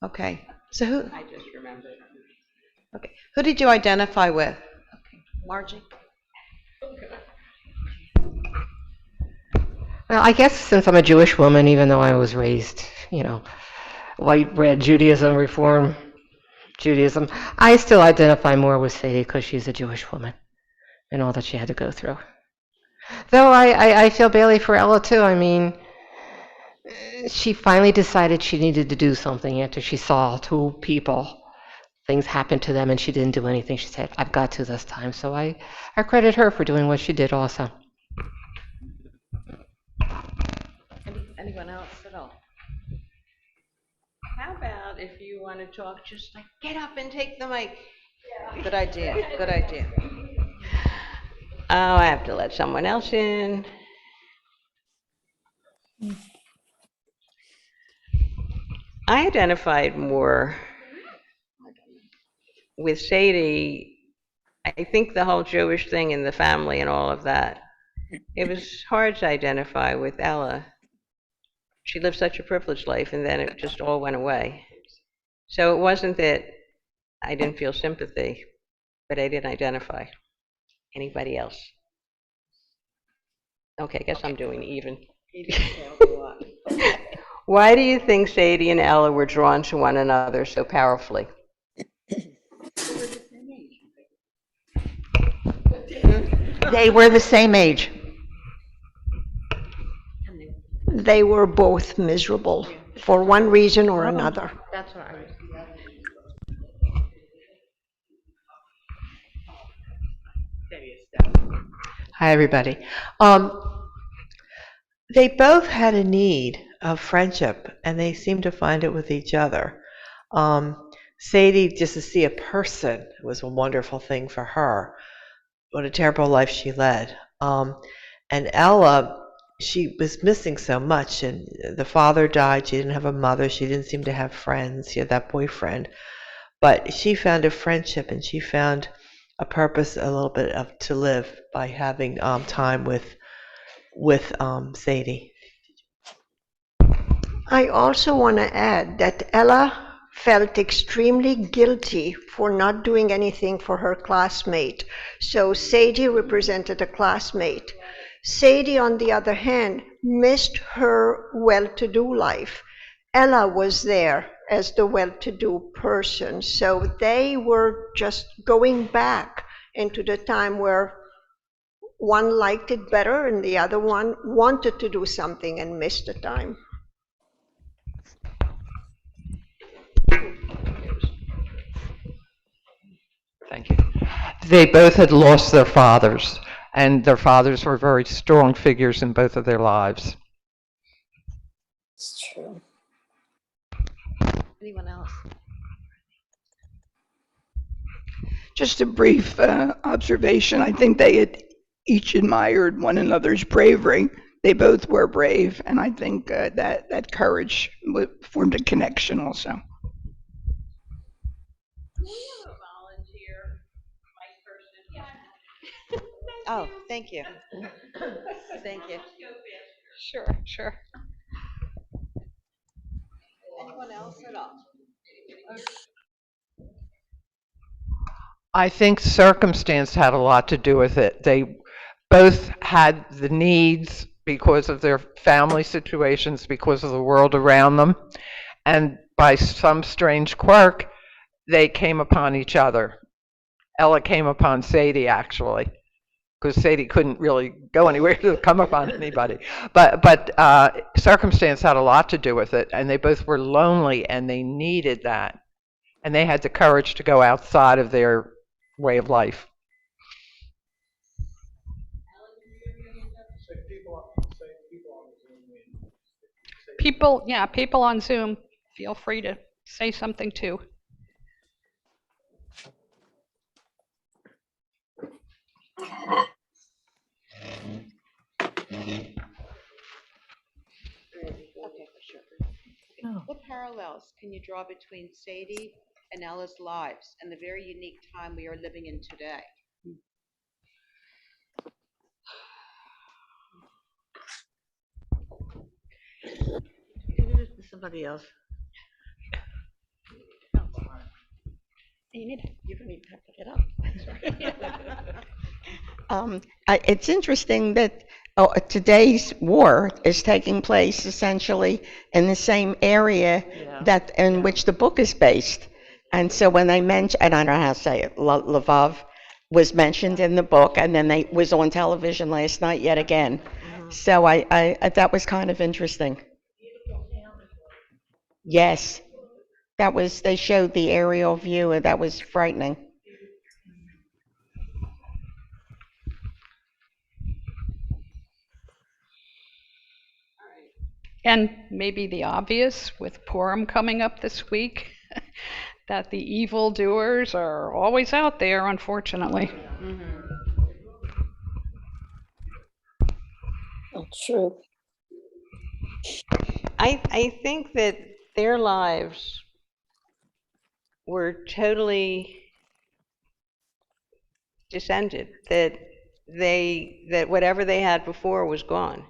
Okay. So who? I just remembered. Okay. Who did you identify with? Okay. Margie. Well, I guess since I'm a Jewish woman, even though I was raised, white bread Judaism, Reform Judaism, I still identify more with Sadie because she's a Jewish woman and all that she had to go through. Though I feel badly for Ella too. I mean, she finally decided she needed to do something after she saw two people. Things happened to them and she didn't do anything. She said, I've got to this time. So I credit her for doing what she did also. Anyone else at all? How about if you want to talk, just like get up and take the mic. Yeah. Good idea. Good idea. Oh, I have to let someone else in. I identified more with Sadie. I think the whole Jewish thing in the family and all of that. It was hard to identify with Ella. She lived such a privileged life, and then it just all went away. So it wasn't that I didn't feel sympathy, but I didn't identify. Anybody else? Okay, I guess I'm doing even. Why do you think Sadie and Ella were drawn to one another so powerfully? They were the same age. They were both miserable for one reason or another. That's what I was. Hi, everybody. They both had a need of friendship, and they seemed to find it with each other. Sadie, just to see a person was a wonderful thing for her. What a terrible life she led. And Ella, she was missing so much, and the father died. She didn't have a mother. She didn't seem to have friends. She had that boyfriend. But she found a friendship, and she found a purpose, a little bit of to live by having time with Sadie. I also want to add that Ella felt extremely guilty for not doing anything for her classmate. So Sadie represented a classmate. Sadie, on the other hand, missed her well-to-do life. Ella was there as the well-to-do person. So they were just going back into the time where one liked it better and the other one wanted to do something and missed the time. Thank you. They both had lost their fathers, and their fathers were very strong figures in both of their lives. It's true. Anyone else? Just a brief observation. I think they had each admired one another's bravery. They both were brave, and I think that courage formed a connection also. Oh, thank you. Thank you. Sure. Anyone else at all? I think circumstance had a lot to do with it. They both had the needs because of their family situations, because of the world around them, and by some strange quirk, they came upon each other. Ella came upon Sadie, actually, because Sadie couldn't really go anywhere to come upon anybody. But circumstance had a lot to do with it, and they both were lonely, and they needed that, and they had the courage to go outside of their way of life. People on Zoom, feel free to say something too. Okay, sure. What parallels can you draw between Sadie and Ella's lives and the very unique time we are living in today? Somebody else. You need it. You don't even have to get up. It's interesting that today's war is taking place essentially in the same area that in which the book is based. And so when they mention, I don't know how to say it, Lvov was mentioned in the book, and then they was on television last night yet again. So I that was kind of interesting. Yes, that was, they showed the aerial view, and that was frightening. And maybe the obvious with Purim coming up this week, that the evildoers are always out there, unfortunately. Oh, true. I think that their lives were totally descended, that whatever they had before was gone.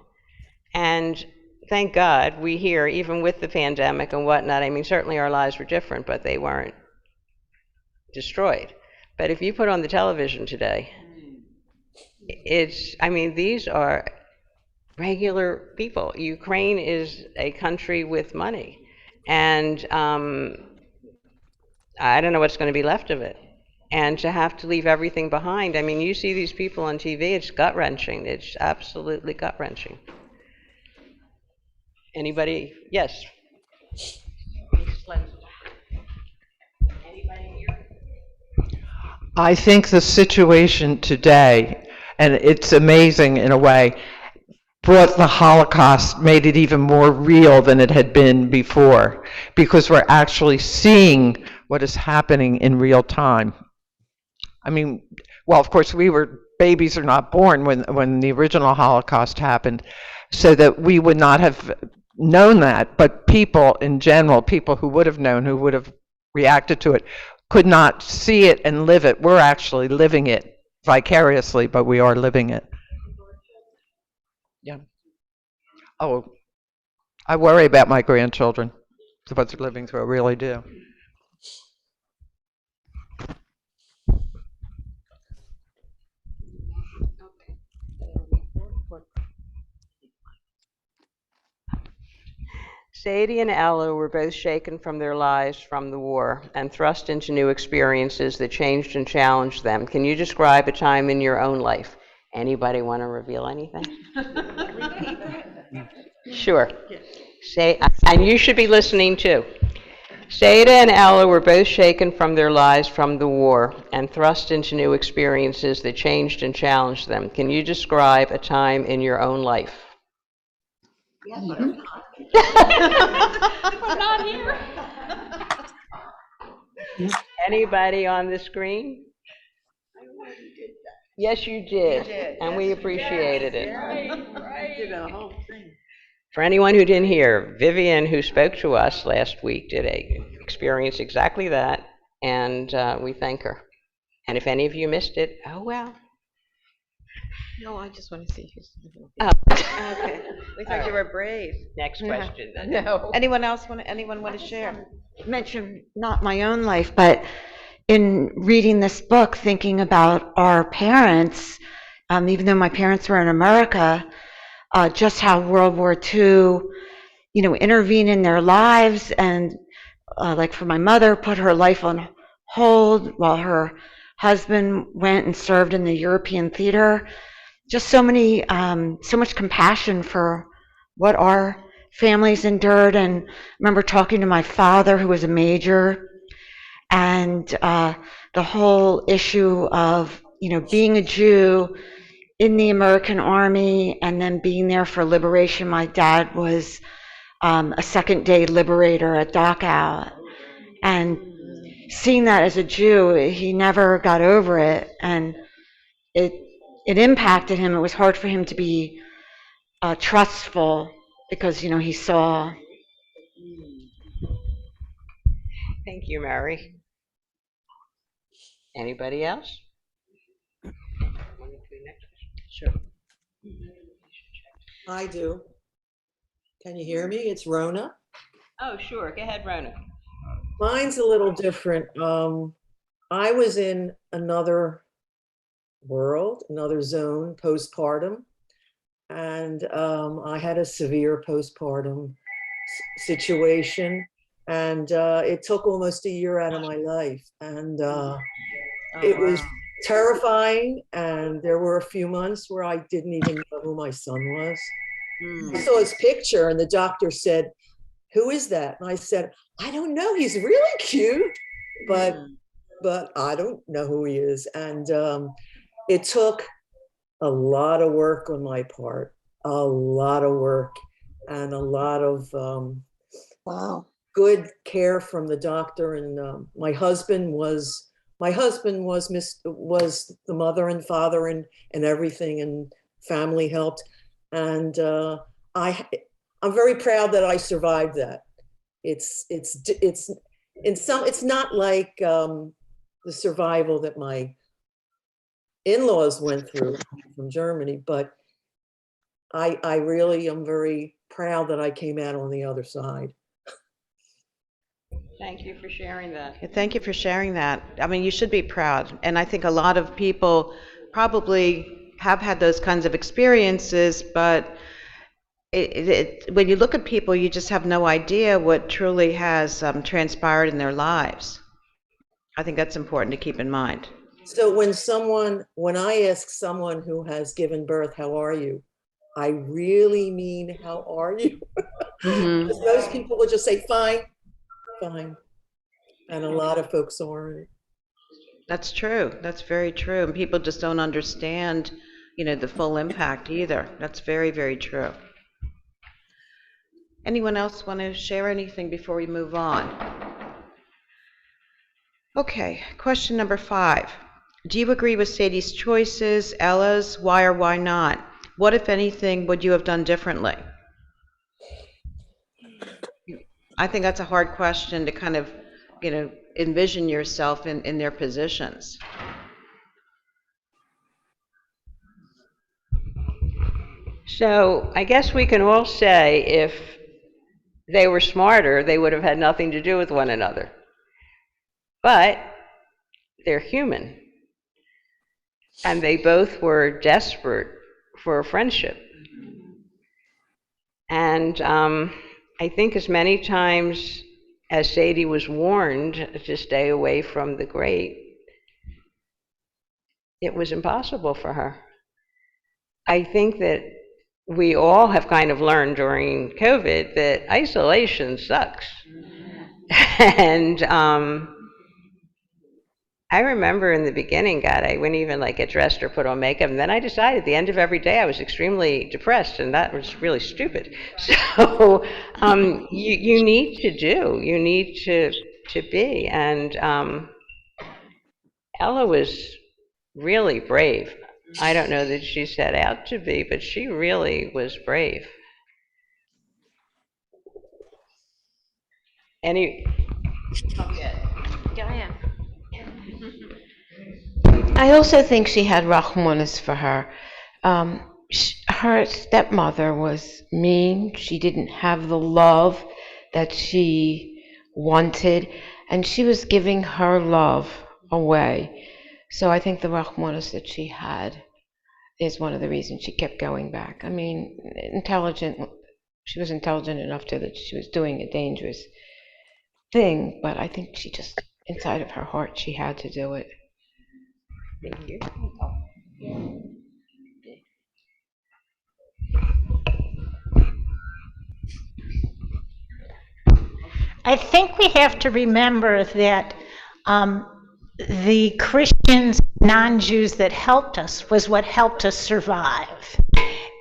And thank God we hear, even with the pandemic and whatnot, I mean, certainly our lives were different, but they weren't destroyed. But if you put on the television today, I mean, these are regular people. Ukraine is a country with money, and I don't know what's going to be left of it. And to have to leave everything behind, I mean, you see these people on TV, it's gut-wrenching. It's absolutely gut-wrenching. Anybody? Yes. I think the situation today, and it's amazing in a way, brought the Holocaust, made it even more real than it had been before, because we're actually seeing what is happening in real time. I mean, well, of course, babies are not born when the original Holocaust happened, so that we would not have known that, but people in general, people who would have known, who would have reacted to it, could not see it and live it. We're actually living it vicariously, but we are living it. Yeah. Oh, I worry about my grandchildren, what they're living through, I really do. Sadie and Ella were both shaken from their lives from the war and thrust into new experiences that changed and challenged them. Can you describe a time in your own life? Anybody want to reveal anything? Sure. And you should be listening too. Sada and Ella were both shaken from their lives from the war and thrust into new experiences that changed and challenged them. Can you describe a time in your own life? I'm not here. Anybody on the screen? Yes, you did. And we appreciated it. For anyone who didn't hear, Vivian, who spoke to us last week, did experience exactly that, and we thank her. And if any of you missed it, oh well. No, I just want to see who's. Oh. Okay. We thought you were brave. Next question then. No. Anyone want to share? Mention not my own life, but in reading this book, thinking about our parents, even though my parents were in America, just how World War II, intervened in their lives, and like for my mother, put her life on hold while her husband went and served in the European theater. Just so much compassion for what our families endured. And I remember talking to my father, who was a major, and the whole issue of, being a Jew in the American Army and then being there for liberation. My dad was a second-day liberator at Dachau, and seeing that as a Jew, he never got over it, and it impacted him. It was hard for him to be trustful because, he saw. Thank you, Mary. Anybody else? Sure. I do. Can you hear me? It's Rona. Oh, sure. Go ahead, Rona. Mine's a little different. I was in another world, another zone postpartum, and I had a severe postpartum situation, and it took almost a year out of my life, and it was terrifying. And there were a few months where I didn't even know who my son was. I saw his picture, and the doctor said, "Who is that?" And I said, "I don't know. He's really cute, but I don't know who he is." And it took a lot of work on my part, a lot of work, and a lot of Wow. good care from the doctor. And my husband was was the mother and father and everything, and family helped. And I'm very proud that I survived that. It's not like the survival that my in-laws went through from Germany, but I really am very proud that I came out on the other side. Thank you for sharing that. Yeah, thank you for sharing that. I mean, you should be proud. And I think a lot of people probably have had those kinds of experiences, but when you look at people, you just have no idea what truly has transpired in their lives. I think that's important to keep in mind. So when I ask someone who has given birth, "How are you?" I really mean, "How are you?" Because most people will just say, "Fine, fine." And a lot of folks aren't. That's true. That's very true. And people just don't understand, the full impact either. That's very, very true. Anyone else want to share anything before we move on? Okay, question number 5. Do you agree with Sadie's choices, Ella's? Why or why not? What, if anything, would you have done differently? I think that's a hard question to kind of, envision yourself in their positions. So I guess we can all say if they were smarter, they would have had nothing to do with one another. But they're human. And they both were desperate for a friendship. And I think as many times as Sadie was warned to stay away from the great, it was impossible for her. I think that we all have kind of learned during COVID that isolation sucks. And I remember in the beginning, God, I wouldn't even like get dressed or put on makeup. And then I decided at the end of every day I was extremely depressed, and that was really stupid. So you need to be. And Ella was really brave. I don't know that she set out to be, but she really was brave. I also think she had Rahmanis for her. Her stepmother was mean. She didn't have the love that she wanted, and she was giving her love away. So I think the Rahmanis that she had is one of the reasons she kept going back. I mean, she was intelligent enough that she was doing a dangerous thing, but I think she just, inside of her heart, she had to do it. Thank you. I think we have to remember that the Christians, non-Jews that helped us was what helped us survive.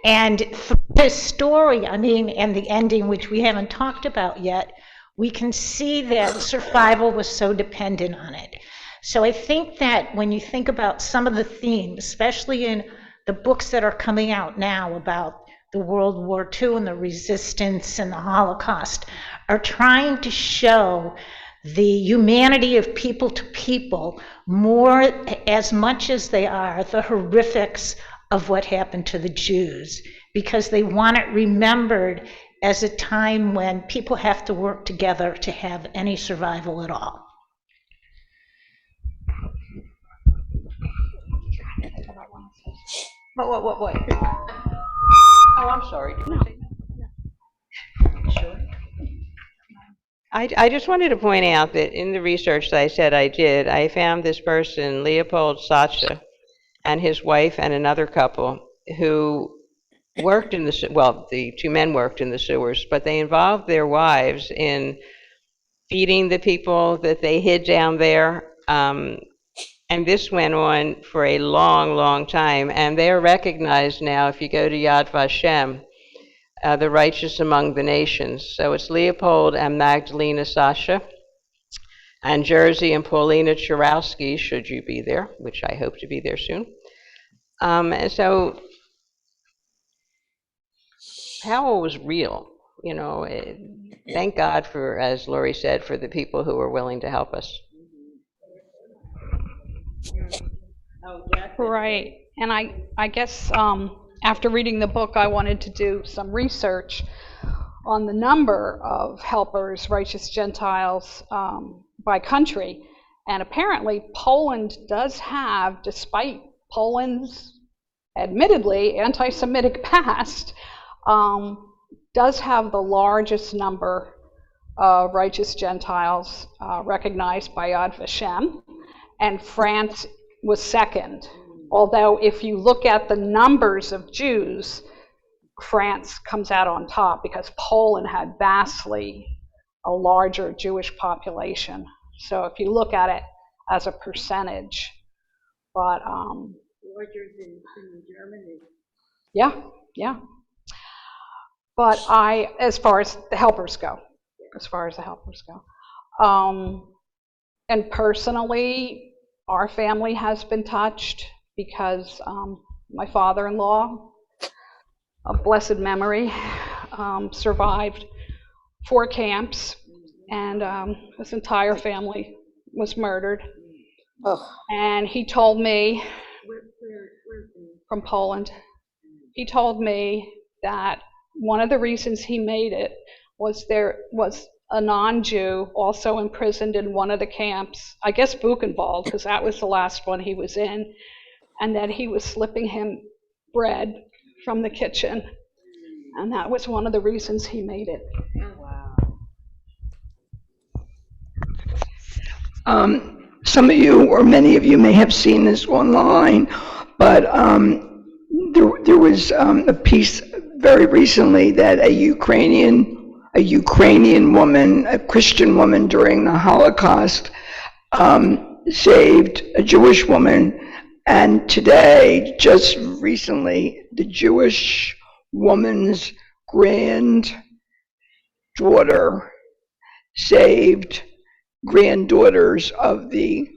And through this story, and the ending, which we haven't talked about yet, we can see that survival was so dependent on it. So I think that when you think about some of the themes, especially in the books that are coming out now about the World War II and the resistance and the Holocaust, are trying to show the humanity of people to people more as much as they are the horrifics of what happened to the Jews, because they want it remembered as a time when people have to work together to have any survival at all. What? Oh, I'm sorry. Did you say that? Sure. I just wanted to point out that in the research that I said I did, I found this person, Leopold Sacha, and his wife and another couple who worked in the, well, the two men worked in the sewers, but they involved their wives in feeding the people that they hid down there. And this went on for a long, long time. And they're recognized now, if you go to Yad Vashem, the righteous among the nations. So it's Leopold and Magdalena Sacha, and Jerzy and Paulina Churowski, should you be there, which I hope to be there soon. And so Powell was real, you know. Thank God for, as Lori said, for the people who were willing to help us. Right. And I guess after reading the book, I wanted to do some research on the number of helpers, righteous Gentiles, by country. And apparently Poland does have, despite Poland's admittedly anti-Semitic past, does have the largest number of righteous Gentiles recognized by Yad Vashem, and France was second. Although if you look at the numbers of Jews, France comes out on top because Poland had vastly a larger Jewish population. So if you look at it as a percentage, but larger than Germany. Yeah. But as far as the helpers go, and personally, our family has been touched because my father-in-law, of blessed memory, survived 4 camps, and his entire family was murdered. Oh. And he told me, from Poland, he told me that one of the reasons he made it was there was a non-Jew also imprisoned in one of the camps, I guess Buchenwald, because that was the last one he was in, and that he was slipping him bread from the kitchen, and that was one of the reasons he made it. Some of you, or many of you, may have seen this online, but there was a piece very recently that a Ukrainian woman, a Christian woman during the Holocaust, saved a Jewish woman, and today, just recently, the Jewish woman's granddaughter saved granddaughters of the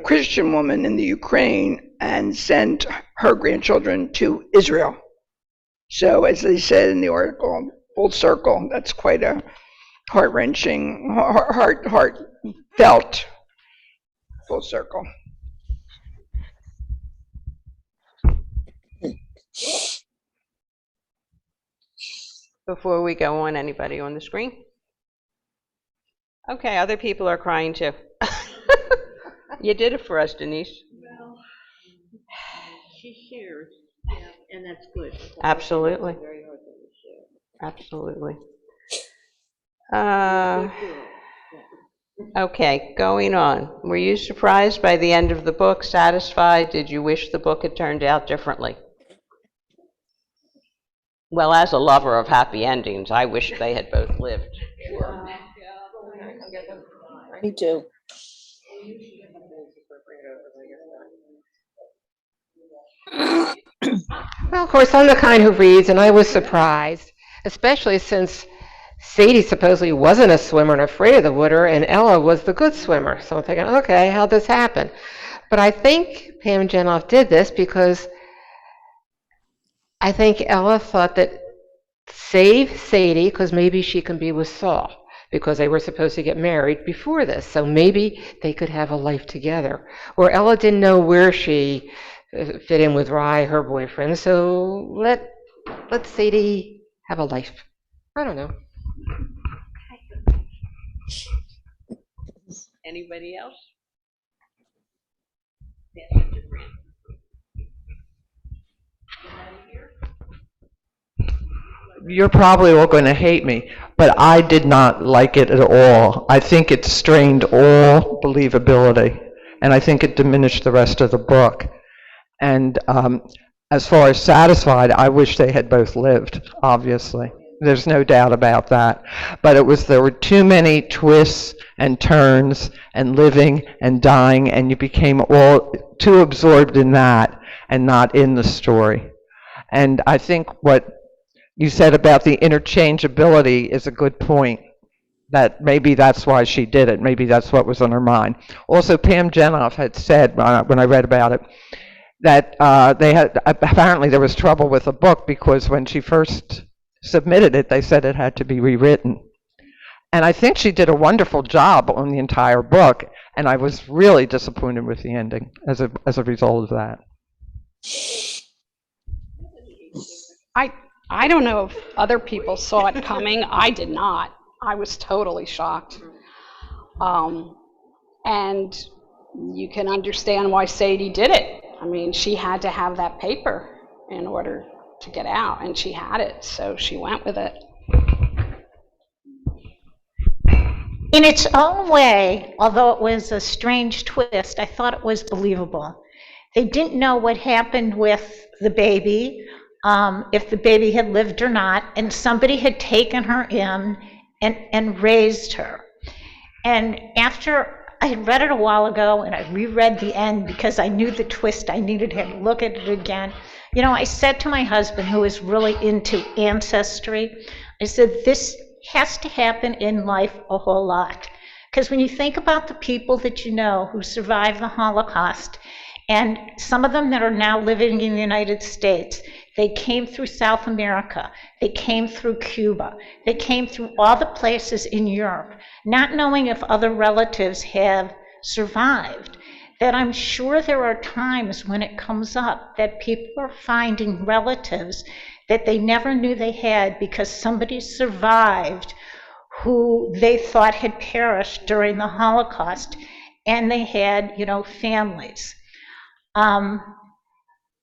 Christian woman in the Ukraine and sent her grandchildren to Israel. So, as they said in the article, full circle. That's quite a heart-wrenching, heartfelt full circle. Before we go on, anybody on the screen? Okay, other people are crying too. You did it for us, Denise. Well, she shares, yeah, and that's good. Absolutely. Absolutely. Okay, going on. Were you surprised by the end of the book? Satisfied? Did you wish the book had turned out differently? Well, as a lover of happy endings, I wish they had both lived. Me too. Well, of course, I'm the kind who reads, and I was surprised, especially since Sadie supposedly wasn't a swimmer and afraid of the water, and Ella was the good swimmer. So I'm thinking, okay, how'd this happen? But I think Pam Janoff did this because I think Ella thought that save Sadie, because maybe she can be with Saul, because they were supposed to get married before this. So maybe they could have a life together. Or Ella didn't know where she fit in with Rai, her boyfriend. So let Sadie have a life. I don't know. Anybody else? You're probably all going to hate me, but I did not like it at all. I think it strained all believability, and I think it diminished the rest of the book. And as far as satisfied, I wish they had both lived, obviously. There's no doubt about that. But there were too many twists and turns and living and dying, and you became all too absorbed in that and not in the story. And I think what you said about the interchangeability is a good point, that maybe that's why she did it. Maybe that's what was on her mind. Also, Pam Jenoff had said, when I read about it, that apparently there was trouble with the book because when she first submitted it, they said it had to be rewritten. And I think she did a wonderful job on the entire book, and I was really disappointed with the ending as a result of that. I don't know if other people saw it coming. I did not. I was totally shocked. And you can understand why Sadie did it. I mean, she had to have that paper in order to get out, and she had it, so she went with it. In its own way, although it was a strange twist, I thought it was believable. They didn't know what happened with the baby, if the baby had lived or not, and somebody had taken her in and raised her. And after I had read it a while ago, and I reread the end because I knew the twist. I needed to look at it again. You know, I said to my husband, who is really into ancestry, I said, this has to happen in life a whole lot. Because when you think about the people that you know who survived the Holocaust, and some of them that are now living in the United States, they came through South America, they came through Cuba, they came through all the places in Europe, not knowing if other relatives have survived, that I'm sure there are times when it comes up that people are finding relatives that they never knew they had because somebody survived who they thought had perished during the Holocaust, and they had, you know, families.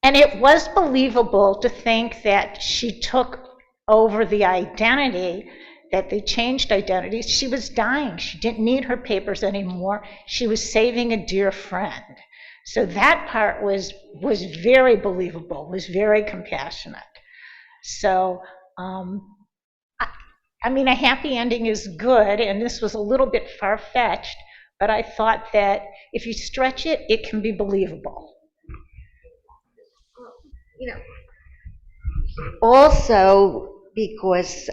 And it was believable to think that she took over the identity, that they changed identities. She was dying. She didn't need her papers anymore. She was saving a dear friend. So that part was very believable, was very compassionate. So, I mean, a happy ending is good, and this was a little bit far-fetched, but I thought that if you stretch it, it can be believable. You know, also because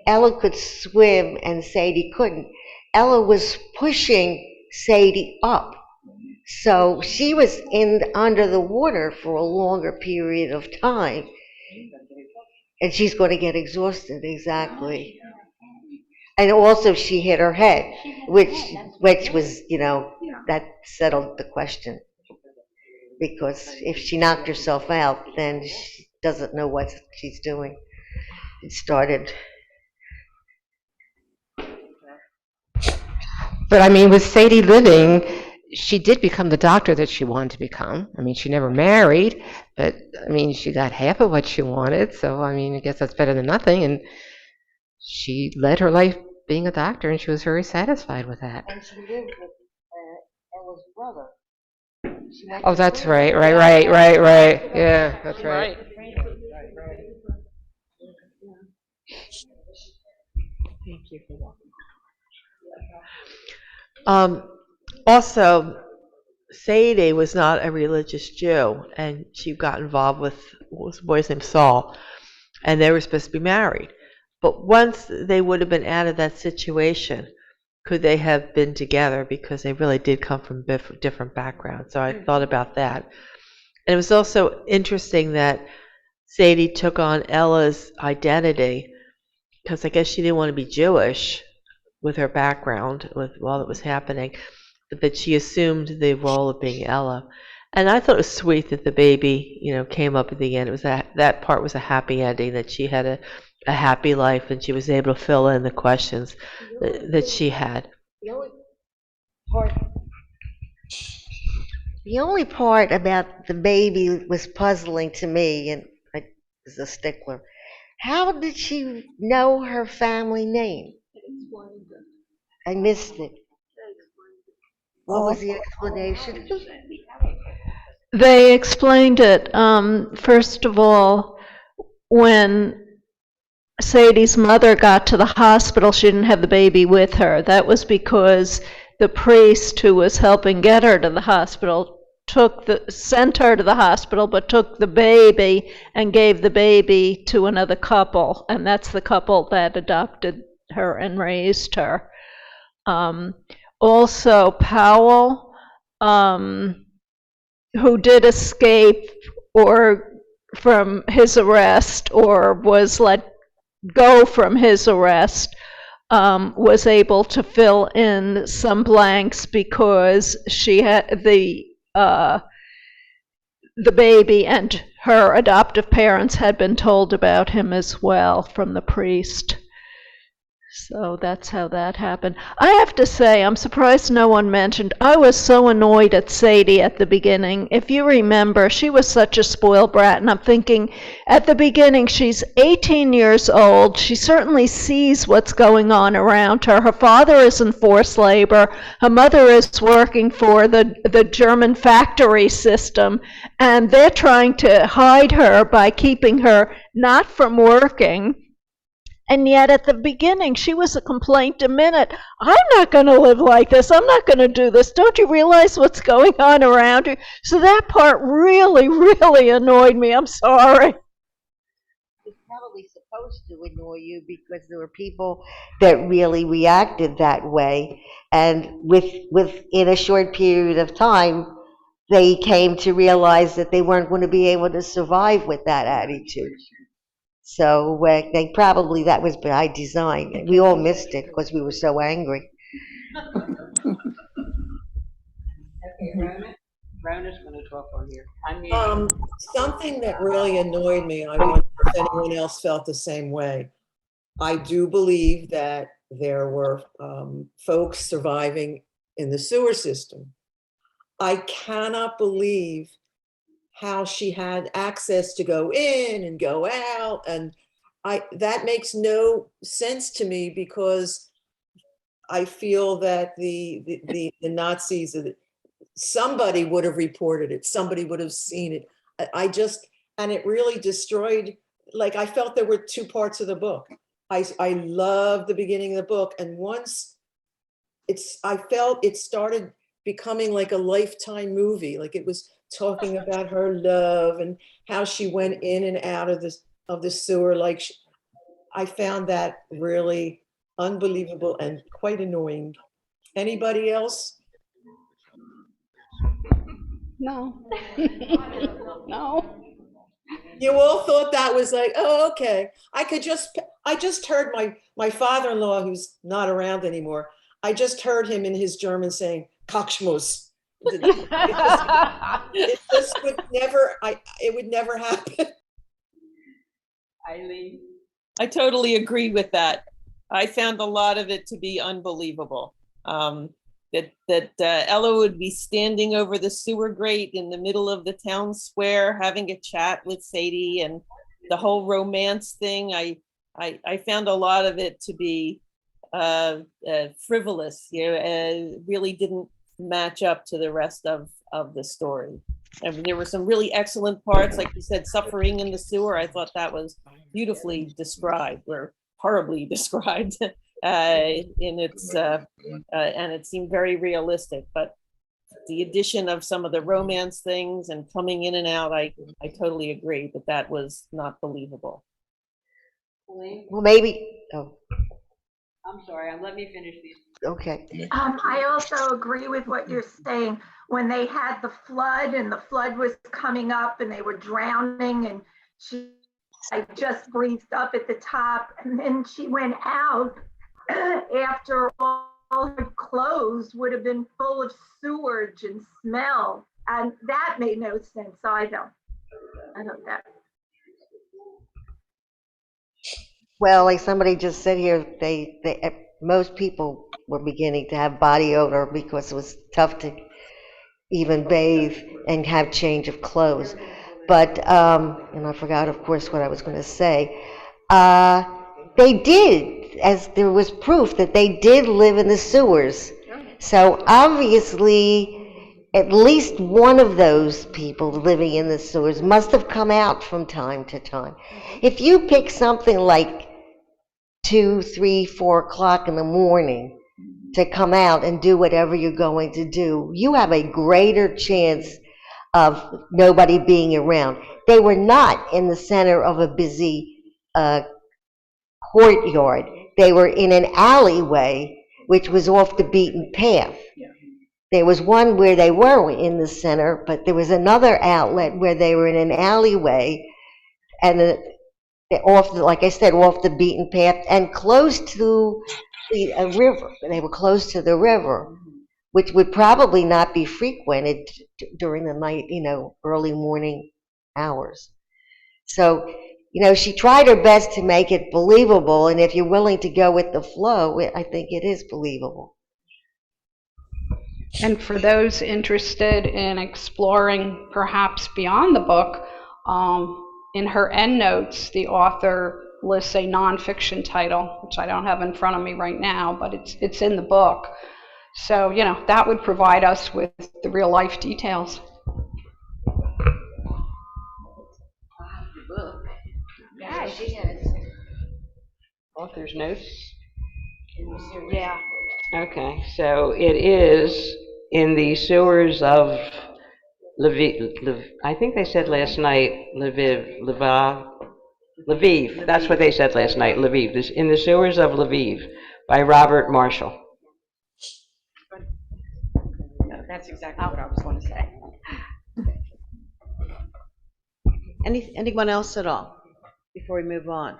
Ella could swim and Sadie couldn't, Ella was pushing Sadie up. So she was under the water for a longer period of time. And she's going to get exhausted, exactly. And also she hit her head, which was, you know, that settled the question. Because if she knocked herself out, then she doesn't know what she's doing. It started. But I mean, with Sadie living, she did become the doctor that she wanted to become. I mean, she never married, but I mean, she got half of what she wanted. So, I mean, I guess that's better than nothing. And she led her life being a doctor, and she was very satisfied with that. And she lived with Ella's brother. Oh, that's right. Yeah, that's right. Thank you for that. Also, Sadie was not a religious Jew, and she got involved with what was a boy's name Saul, and they were supposed to be married. But once they would have been out of that situation, could they have been together, because they really did come from different backgrounds. So I thought about that. And it was also interesting that Sadie took on Ella's identity, because I guess she didn't want to be Jewish with her background, with all that was happening, but that she assumed the role of being Ella. And I thought it was sweet that the baby, you know, came up at the end. It was that part was a happy ending, that she had a happy life, and she was able to fill in the questions that she had. The only part about the baby was puzzling to me, and I was a stickler. How did she know her family name? I missed it. What was the explanation? They explained it, first of all, when Sadie's mother got to the hospital, she didn't have the baby with her. That was because the priest who was helping get her to the hospital sent her to the hospital, but took the baby and gave the baby to another couple, and that's the couple that adopted her and raised her. Also, Powell, who did escape from his arrest or was let go from his arrest, was able to fill in some blanks because she had the baby and her adoptive parents had been told about him as well from the priest. So that's how that happened. I have to say, I'm surprised no one mentioned, I was so annoyed at Sadie at the beginning. If you remember, she was such a spoiled brat, and I'm thinking, at the beginning, she's 18 years old. She certainly sees what's going on around her. Her father is in forced labor. Her mother is working for the German factory system, and they're trying to hide her by keeping her not from working. And yet at the beginning, she was a complaint a minute. I'm not going to live like this. I'm not going to do this. Don't you realize what's going on around you? So that part really, really annoyed me. I'm sorry. It's probably supposed to annoy you because there were people that really reacted that way. And within a short period of time, they came to realize that they weren't going to be able to survive with that attitude. So that was by design. We all missed it because we were so angry. Rona's going to talk on here. Something that really annoyed me, I wonder if anyone else felt the same way. I do believe that there were folks surviving in the sewer system. I cannot believe how she had access to go in and go out, and that makes no sense to me because I feel that the Nazis, somebody would have reported it, somebody would have seen it. And it really destroyed, like, I felt there were two parts of the book. I loved the beginning of the book, and once I felt it started becoming like a Lifetime movie, like it was talking about her love and how she went in and out of the sewer. Like I found that really unbelievable and quite annoying. Anybody else? No. No. You all thought that was like, oh, okay. I just heard my father-in-law, who's not around anymore, I just heard him in his German saying, Kackschmus. It just would never, it would never happen. Eileen? I totally agree with that. I found a lot of it to be unbelievable. That Ella would be standing over the sewer grate in the middle of the town square having a chat with Sadie, and the whole romance thing. I found a lot of it to be frivolous. Really didn't match up to the rest of the story. I mean, there were some really excellent parts, like you said, suffering in the sewer. I thought that was beautifully described, or horribly described, in its and it seemed very realistic. But the addition of some of the romance things and coming in and out, I totally agree that was not believable. Well, maybe. Oh, I'm sorry. Let me finish these. okay. I also agree with what you're saying. When they had the flood and the flood was coming up and they were drowning, and I just breathed up at the top, and then she went out after all her clothes would have been full of sewage and smell, and that made no sense either. I don't know. Well, like somebody just said here, most people were beginning to have body odor because it was tough to even bathe and have change of clothes. But, and I forgot, of course, what I was going to say. They did, as there was proof that they did live in the sewers. So obviously, at least one of those people living in the sewers must have come out from time to time. If you pick something like 2, 3, 4 o'clock in the morning to come out and do whatever you're going to do, you have a greater chance of nobody being around. They were not in the center of a busy courtyard. They were in an alleyway, which was off the beaten path. There was one where they were in the center, but there was another outlet where they were in an alleyway, and like I said, off the beaten path and close to a river. They were close to the river, which would probably not be frequented during the night, early morning hours. So, she tried her best to make it believable, and if you're willing to go with the flow, I think it is believable. And for those interested in exploring perhaps beyond the book, in her endnotes, the author lists a nonfiction title, which I don't have in front of me right now, but it's in the book. So, that would provide us with the real life details. Yeah, she has. Author's notes? Yeah. Okay, so it is in the sewers of Lviv. I think they said last night Lviv. That's what they said last night, Lviv. This in the sewers of Lviv by Robert Marshall. That's exactly what I was going to say. Anyone else at all before we move on?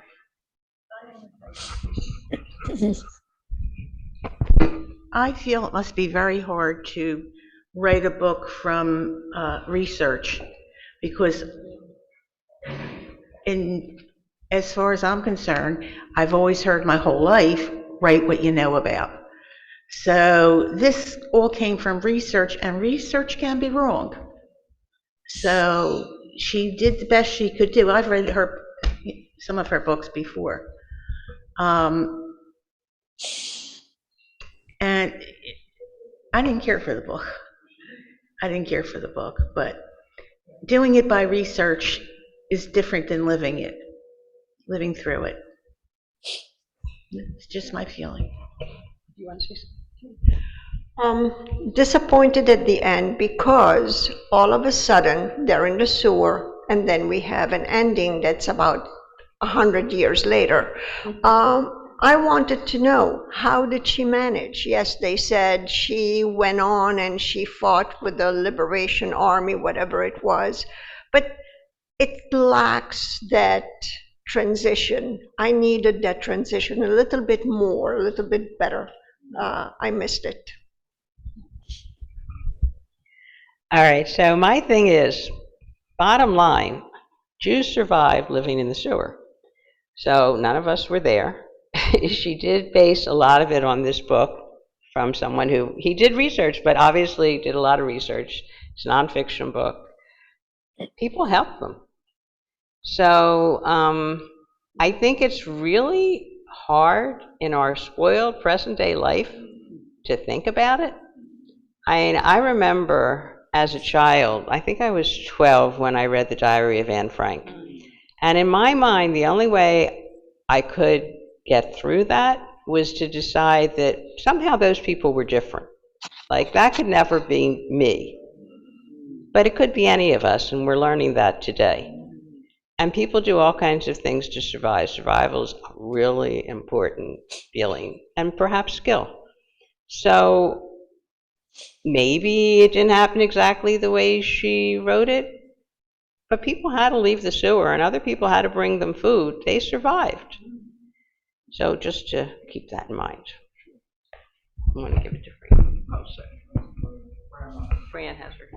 I feel it must be very hard to write a book from research, because as far as I'm concerned, I've always heard my whole life, write what you know about. So this all came from research, and research can be wrong. So she did the best she could do. I've read some of her books before. And I didn't care for the book. But doing it by research is different than living through it. It's just my feeling. You want to say Disappointed at the end because all of a sudden they're in the sewer, and then we have an ending that's about 100 years later. I wanted to know, how did she manage? Yes, they said she went on and she fought with the Liberation Army, whatever it was, but it lacks that transition. I needed that transition a little bit more, a little bit better. I missed it. All right, so my thing is, bottom line, Jews survived living in the sewer. So none of us were there. She did base a lot of it on this book from someone he did research, but obviously did a lot of research. It's a nonfiction book. People help them. So I think it's really hard in our spoiled present day life to think about it. I remember as a child, I think I was 12 when I read The Diary of Anne Frank. And in my mind, the only way I could get through that was to decide that somehow those people were different. Like, that could never be me. But it could be any of us, and we're learning that today. And people do all kinds of things to survive. Survival is a really important feeling, and perhaps skill. So maybe it didn't happen exactly the way she wrote it, but people had to leave the sewer, and other people had to bring them food. They survived. So just to keep that in mind. I'm going to give it to Fran. Oh, sorry. Fran has her.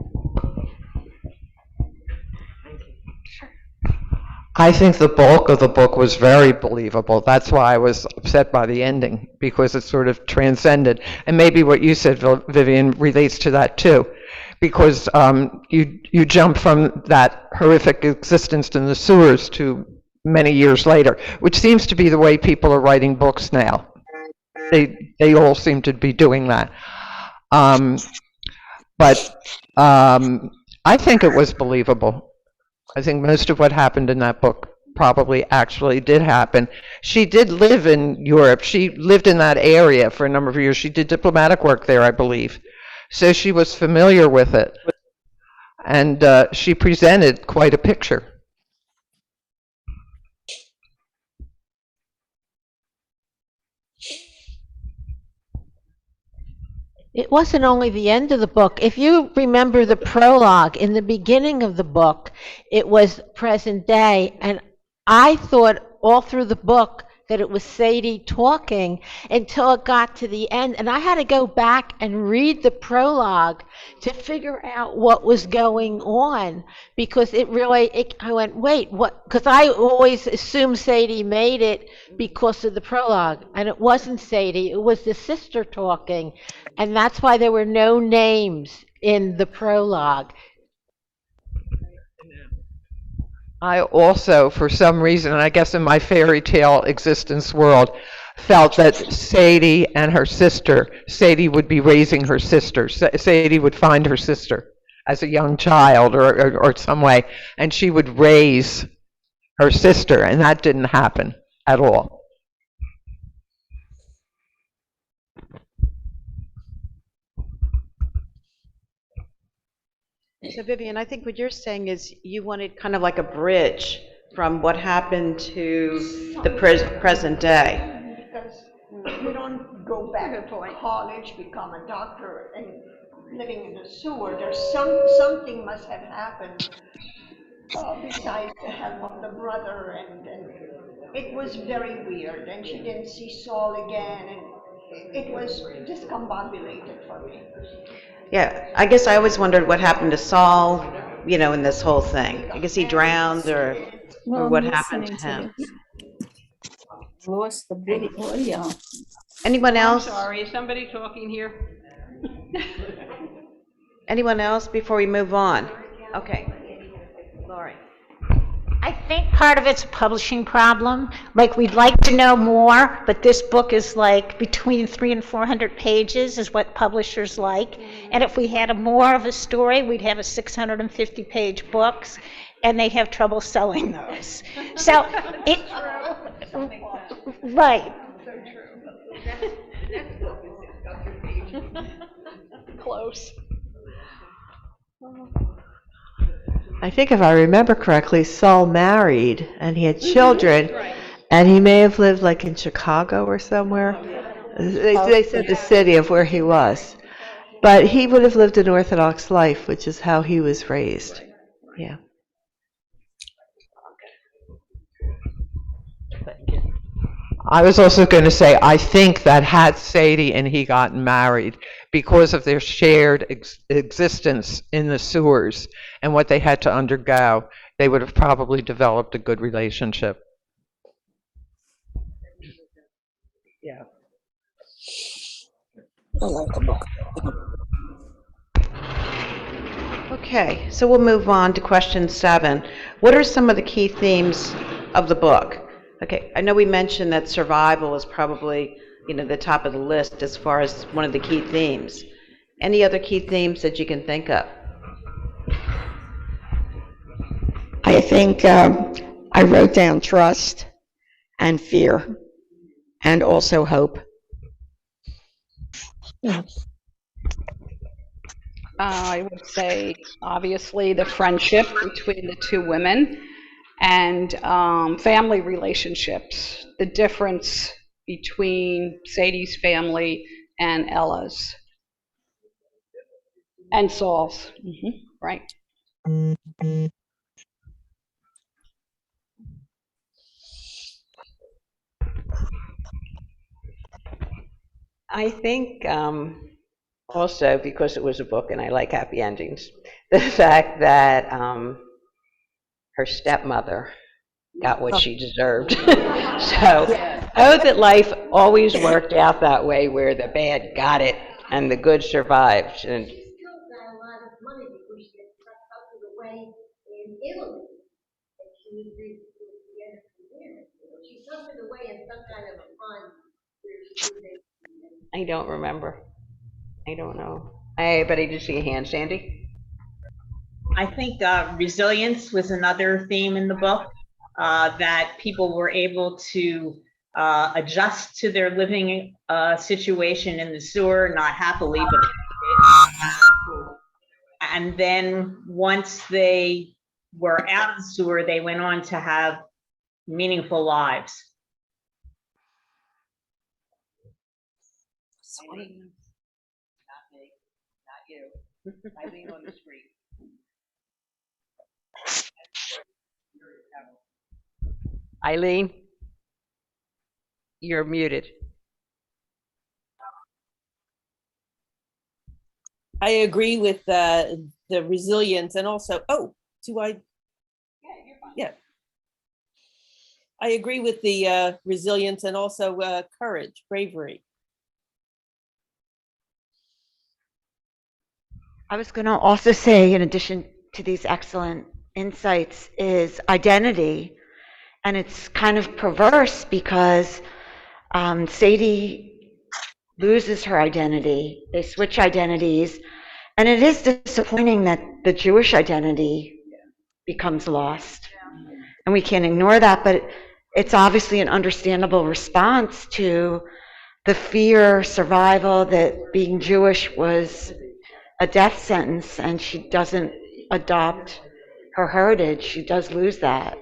I think the bulk of the book was very believable. That's why I was upset by the ending, because it sort of transcended. And maybe what you said, Vivian, relates to that too, because you jump from that horrific existence in the sewers to many years later, which seems to be the way people are writing books now. They all seem to be doing that. But I think it was believable. I think most of what happened in that book probably actually did happen. She did live in Europe. She lived in that area for a number of years. She did diplomatic work there, I believe. So she was familiar with it. And she presented quite a picture. It wasn't only the end of the book. If you remember the prologue, in the beginning of the book, it was present day, and I thought all through the book that it was Sadie talking until it got to the end, and I had to go back and read the prologue to figure out what was going on, because I went, wait, what? Because I always assumed Sadie made it because of the prologue, and it wasn't Sadie, it was the sister talking, and that's why there were no names in the prologue. I also, for some reason, and I guess in my fairy tale existence world, felt that Sadie and her sister, Sadie would be raising her sister. Sadie would find her sister as a young child or some way, and she would raise her sister, and that didn't happen at all. So Vivian, I think what you're saying is you wanted kind of like a bridge from what happened to the present day. Because you don't go back to college, become a doctor, and living in the sewer. There's something must have happened besides the help of the brother, and it was very weird. And she didn't see Saul again, and it was discombobulated for me. Yeah, I guess I always wondered what happened to Saul, in this whole thing. I guess he drowned or what happened to him. Lost the video. Anyone else? Sorry, is somebody talking here? Anyone else before we move on? Okay. Laurie. I think part of it's a publishing problem. Like, we'd like to know more, but this book is like between 300 and 400 pages is what publishers like. And if we had more of a story, we'd have a 650-page books, and they have trouble selling those. So it, right. Close. I think if I remember correctly, Saul married and he had children, and he may have lived like in Chicago or somewhere. They said the city of where he was. But he would have lived an Orthodox life, which is how he was raised. Yeah. I was also going to say, I think that had Sadie and he gotten married, because of their shared existence in the sewers and what they had to undergo, they would have probably developed a good relationship. Yeah. I like the book. Okay, so we'll move on to question 7. What are some of the key themes of the book? Okay, I know we mentioned that survival is probably, the top of the list as far as one of the key themes. Any other key themes that you can think of? I think I wrote down trust and fear and also hope. I would say, obviously, the friendship between the two women and family relationships, the difference between Sadie's family and Ella's. And Saul's, right. I think also, because it was a book and I like happy endings, the fact that her stepmother got what she deserved. So, oh, that life always worked out that way, where the bad got it and the good survived. And She still got a lot of money because she had tucked away in Italy. And she was the end of the year. She tucked it away in some kind of a fund where she was I don't remember. I don't know. But I did see a hand. Sandy? I think resilience was another theme in the book, that people were able to adjust to their living situation in the sewer, not happily, but and then once they were out of the sewer, they went on to have meaningful lives. Eileen on the street. Eileen, you're muted. I agree with the resilience, and also, yeah. I agree with the resilience and also courage, bravery. I was going to also say, in addition to these excellent insights, is identity. And it's kind of perverse because Sadie loses her identity. They switch identities. And it is disappointing that the Jewish identity becomes lost. And we can't ignore that, but it's obviously an understandable response to the fear, survival, that being Jewish was a death sentence, and she doesn't adopt her heritage. She does lose that.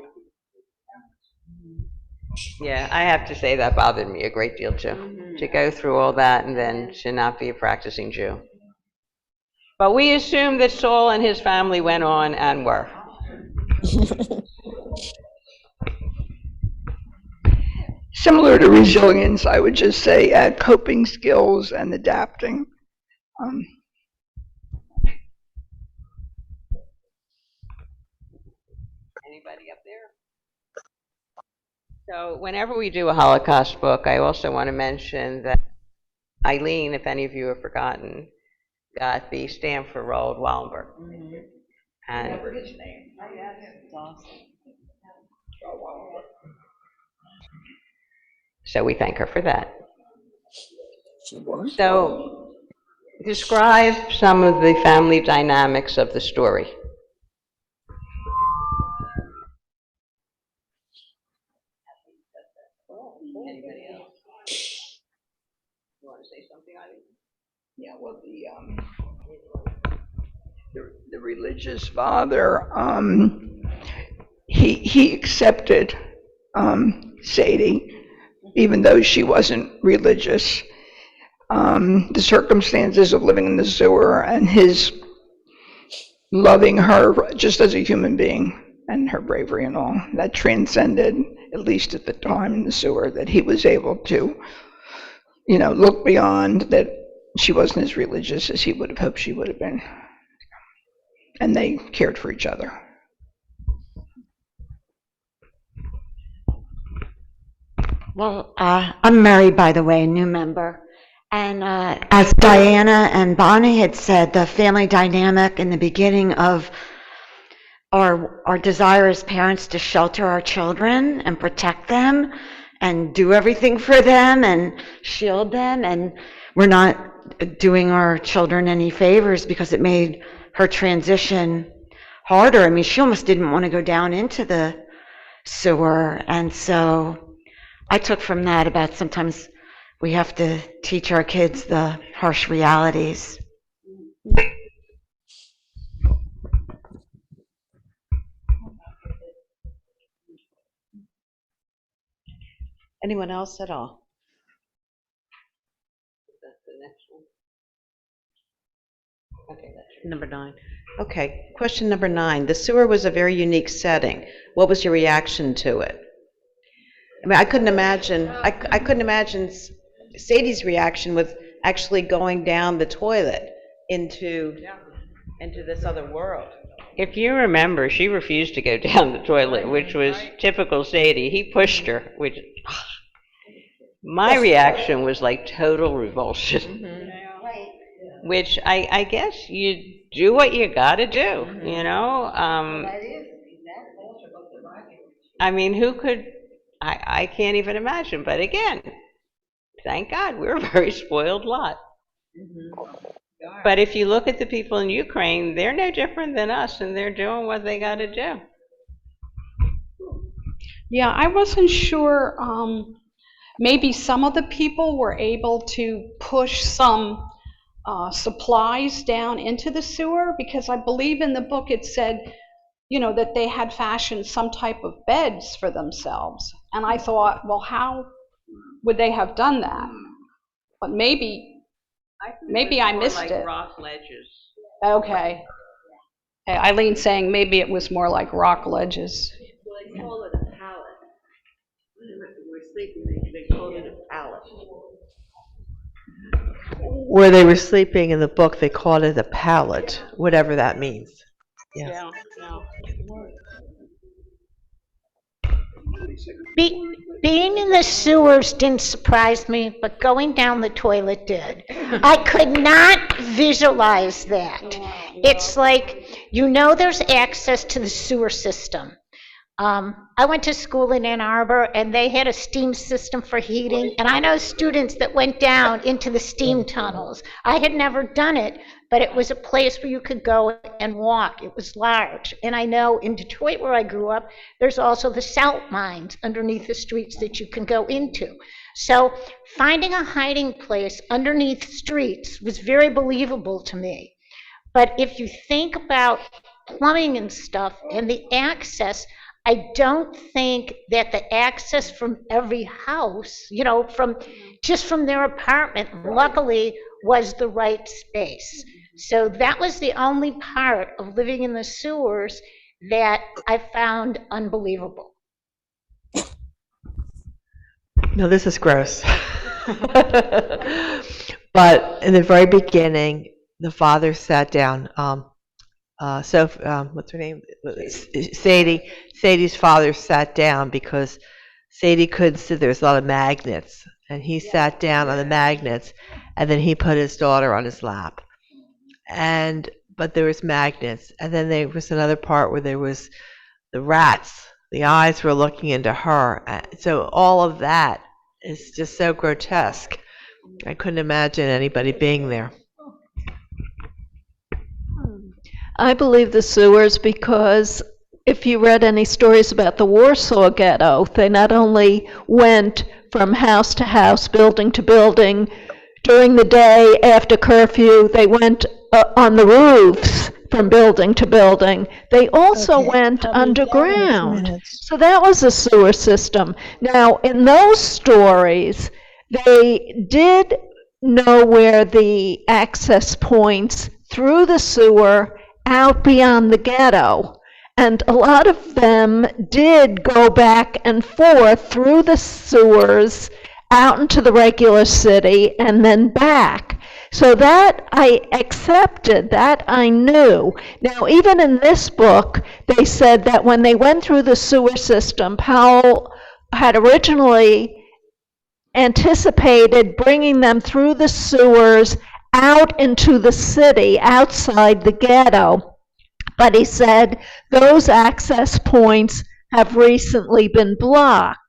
Yeah, I have to say that bothered me a great deal too, to go through all that and then to not be a practicing Jew. But we assume that Saul and his family went on and were. Similar to resilience, I would just say coping skills and adapting. Anybody up there? So whenever we do a Holocaust book, I also want to mention that Eileen, if any of you have forgotten, got the stamp for Roald Wallenberg. And his name. It's awesome. so we thank her for that. So describe some of the family dynamics of the story. Anybody else? You want to say something, Eileen? Yeah, well, the religious father, he accepted Sadie, even though she wasn't religious. The circumstances of living in the sewer and his loving her just as a human being and her bravery and all, that transcended, at least at the time in the sewer, that he was able to, look beyond that. She wasn't as religious as he would have hoped she would have been. And they cared for each other. Well, I'm Mary, by the way, a new member. And as Diana and Bonnie had said, the family dynamic in the beginning of our desire as parents to shelter our children and protect them and do everything for them and shield them, and we're not doing our children any favors because it made her transition harder. I mean, she almost didn't want to go down into the sewer. And so I took from that about sometimes we have to teach our kids the harsh realities. Anyone else at all? That's the next one. Okay, that's Number 9. Okay, question number 9. The sewer was a very unique setting. What was your reaction to it? I mean, I couldn't imagine Sadie's reaction with actually going down the toilet into this other world. If you remember, she refused to go down the toilet, which was typical Sadie. He pushed her, which my reaction was like total revulsion. Which I guess you do what you gotta do, you know? I mean, who could, I can't even imagine, but again, thank God, we're a very spoiled lot. But if you look at the people in Ukraine, they're no different than us, and they're doing what they gotta do. Yeah, I wasn't sure, maybe some of the people were able to push some supplies down into the sewer, because I believe in the book it said, you know, that they had fashioned some type of beds for themselves. And I thought, well, how would they have done that? But maybe I missed Like it. rock ledges. Okay. Eileen's saying maybe it was more like rock ledges. They call it a pallet. When they were sleeping, they called it a pallet. Where they were sleeping in the book, they called it a pallet, whatever that means. Yes. Being in the sewers didn't surprise me, but going down the toilet did. I could not visualize that. It's like, you know, there's access to the sewer system. I went to school in Ann Arbor, and they had a steam system for heating, and I know students that went down into the steam tunnels. I had never done it, but it was a place where you could go and walk. It was large. And I know in Detroit, where I grew up, there's also the salt mines underneath the streets that you can go into. So finding a hiding place underneath streets was very believable to me. But if you think about plumbing and stuff and the access, I don't think that the access from every house, you know, from their apartment, luckily, was the right space. So that was the only part of living in the sewers that I found unbelievable. No, this is gross. But in the very beginning, the father sat down. What's her name? Sadie. Sadie's father sat down because Sadie couldn't sit. There's a lot of magnets, and he sat down on the magnets, and then he put his daughter on his lap. But there was magnets, and then there was another part where there was the rats. The eyes were looking into her. So all of that is just so grotesque. I couldn't imagine anybody being there. I believe the sewers because if you read any stories about the Warsaw Ghetto, they not only went from house to house, building to building. During the day, after curfew, they went on the roofs from building to building. They also went underground. So that was a sewer system. Now, in those stories, they did know where the access points through the sewer out beyond the ghetto. And a lot of them did go back and forth through the sewers out into the regular city and then back. So that I accepted, that I knew. Now, even in this book, they said that when they went through the sewer system, Powell had originally anticipated bringing them through the sewers out into the city, outside the ghetto. But he said those access points have recently been blocked.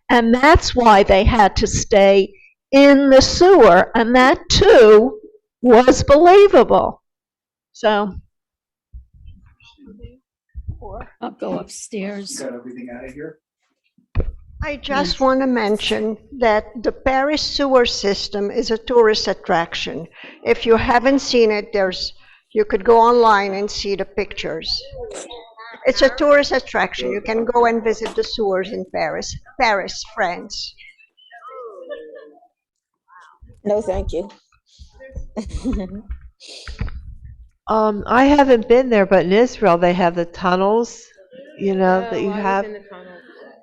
And that's why they had to stay in the sewer. And that, too, was believable. So. I'll go upstairs. Got everything out of here? I just want to mention that the Paris sewer system is a tourist attraction. If you haven't seen it, you could go online and see the pictures. It's a tourist attraction. You can go and visit the sewers in Paris, France. No, thank you. I haven't been there, but in Israel they have the tunnels, that you have.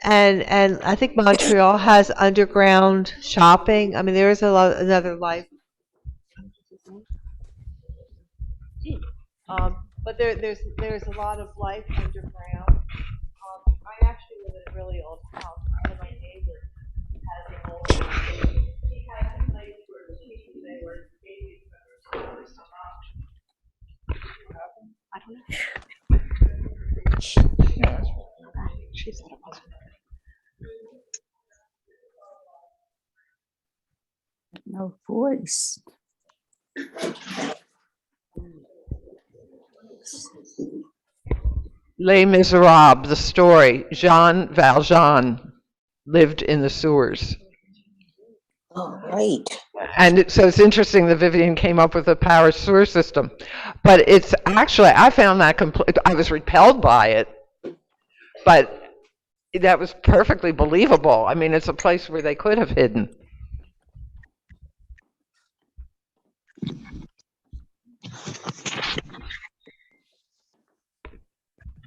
And I think Montreal has underground shopping. I mean, there is another life. But there's a lot of life underground. I actually live in a really old house. One of my neighbors has an old, he has a place where they were babies that were so much. I don't know. She said it wasn't. No voice. Les Miserables, the story. Jean Valjean lived in the sewers. All right. And so it's interesting that Vivian came up with a Paris sewer system. But it's actually, I found that I was repelled by it, but that was perfectly believable. I mean, it's a place where they could have hidden.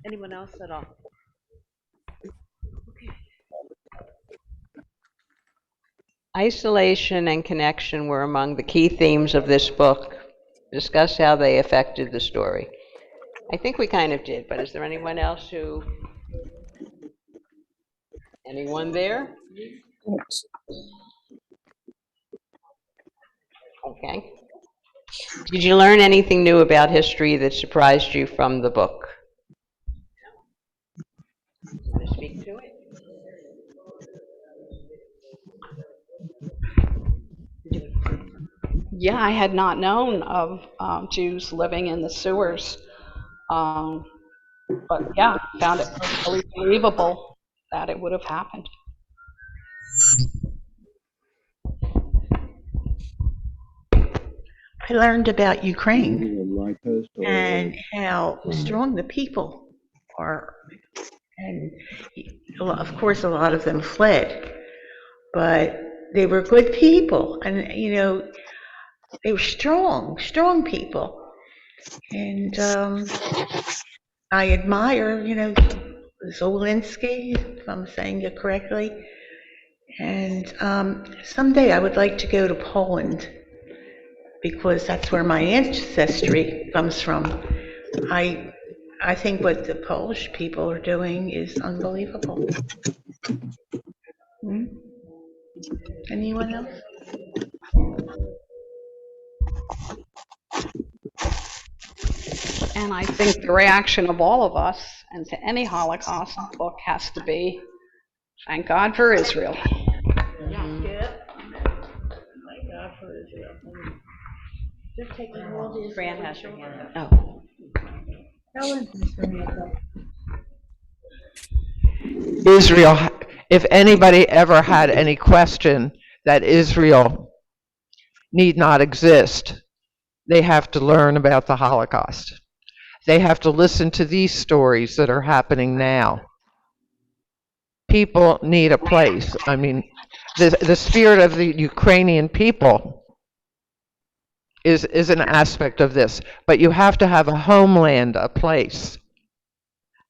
Anyone else at all? Isolation and connection were among the key themes of this book. Discuss how they affected the story. I think we kind of did, but is there anyone else who... Anyone there? Okay. Did you learn anything new about history that surprised you from the book? Want to speak to it? Yeah, I had not known of Jews living in the sewers. But yeah, found it really believable that it would have happened. I learned about Ukraine and how strong the people are. And of course, a lot of them fled, but they were good people. And, they were strong people. And I admire, Zelensky, if I'm saying it correctly. And someday I would like to go to Poland, because that's where my ancestry comes from. I think what the Polish people are doing is unbelievable. Anyone else? And I think the reaction of all of us, and to any Holocaust book, has to be, thank God for Israel. Fran has her hand up. Israel, if anybody ever had any question that Israel need not exist, they have to learn about the Holocaust. They have to listen to these stories that are happening now. People need a place. I mean, the spirit of the Ukrainian people is an aspect of this, but you have to have a homeland, a place.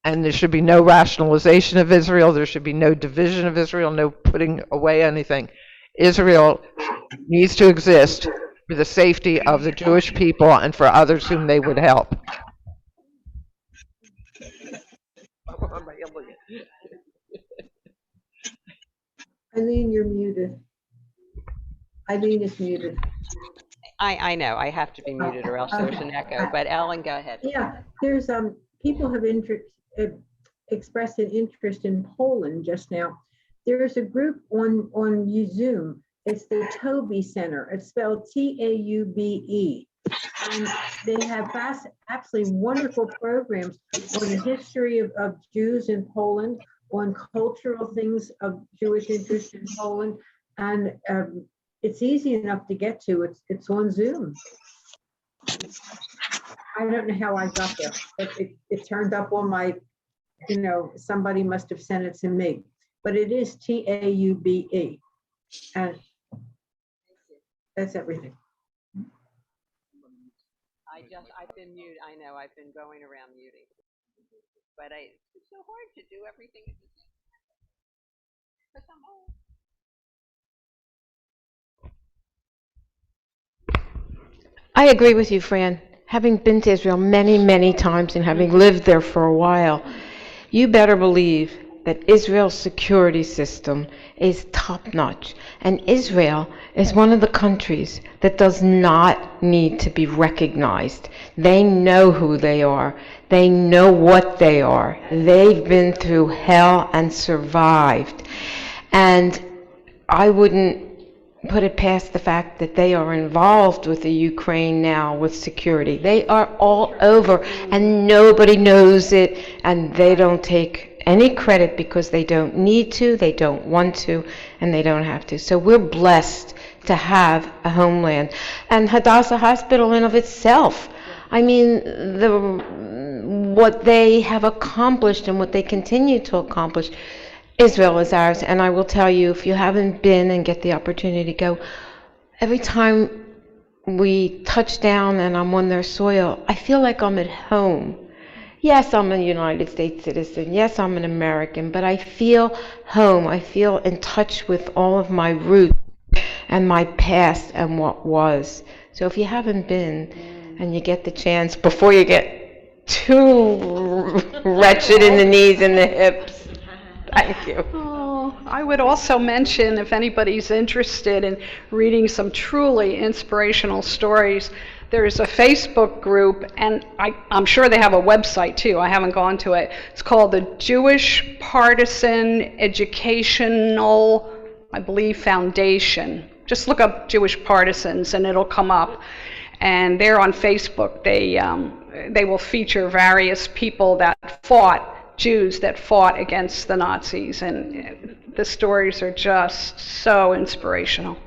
And there should be no rationalization of Israel. There should be no division of Israel, no putting away anything. Israel needs to exist for the safety of the Jewish people and for others whom they would help. Eileen, you're muted. Eileen is muted. I know, I have to be muted or else there's an echo, but Ellen, go ahead. Yeah, there's, people have expressed an interest in Poland just now. There's a group on Zoom. It's the Toby Center. It's spelled Taube. And they have absolutely wonderful programs on the history of Jews in Poland, on cultural things of Jewish interest in Poland. And it's easy enough to get to. It's on Zoom. I don't know how I got there, but it turned up on my, somebody must have sent it to me. But it is Taube. And that's everything. I've been muted. I know, I've been going around muting. But it's so hard to do everything at the same time. But I'm old. I agree with you, Fran. having been to Israel many, many times and having lived there for a while, you better believe that Israel's security system is top-notch. And Israel is one of the countries that does not need to be recognized. They know who they are. They know what they are. They've been through hell and survived. And I wouldn't put it past the fact that they are involved with the Ukraine now with security. They are all over and nobody knows it, and they don't take any credit because they don't need to, they don't want to, and they don't have to. So we're blessed to have a homeland. And Hadassah Hospital in of itself, I mean, what they have accomplished and what they continue to accomplish, Israel is ours. And I will tell you, if you haven't been and get the opportunity to go, every time we touch down and I'm on their soil, I feel like I'm at home. Yes, I'm a United States citizen. Yes, I'm an American, but I feel home. I feel in touch with all of my roots and my past and what was. So if you haven't been and you get the chance before you get too wretched in the knees and the hips, thank you. Oh, I would also mention, if anybody's interested in reading some truly inspirational stories, there's a Facebook group, and I'm sure they have a website too. I haven't gone to it. It's called the Jewish Partisan Educational, I believe, Foundation. Just look up Jewish Partisans and it'll come up. And they're on Facebook. They will feature various people that fought, Jews that fought against the Nazis, and the stories are just so inspirational.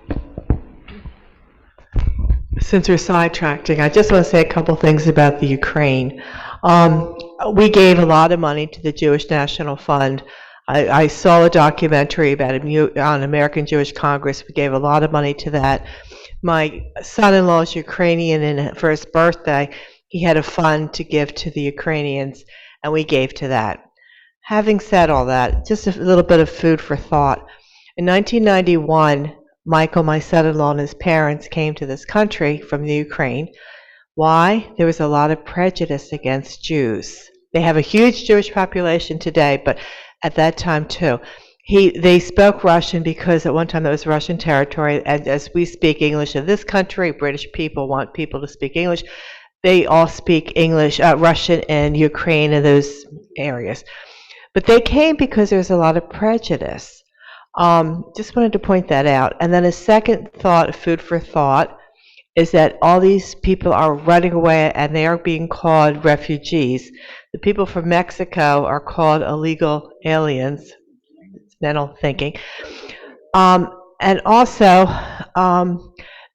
Since we're sidetracking, I just want to say a couple things about the Ukraine. We gave a lot of money to the Jewish National Fund. I saw a documentary about it on American Jewish Congress. We gave a lot of money to that. My son-in-law is Ukrainian, and for his birthday, he had a fund to give to the Ukrainians, and we gave to that. Having said all that, just a little bit of food for thought. In 1991, Michael, my son-in-law, and his parents came to this country from the Ukraine. Why? There was a lot of prejudice against Jews. They have a huge Jewish population today, but at that time too. They spoke Russian because at one time that was Russian territory, and as we speak English in this country, British people want people to speak English. They all speak English, Russian and Ukraine in those areas. But they came because there's a lot of prejudice. Just wanted to point that out. And then a second thought, food for thought, is that all these people are running away and they are being called refugees. The people from Mexico are called illegal aliens. It's mental thinking. And also,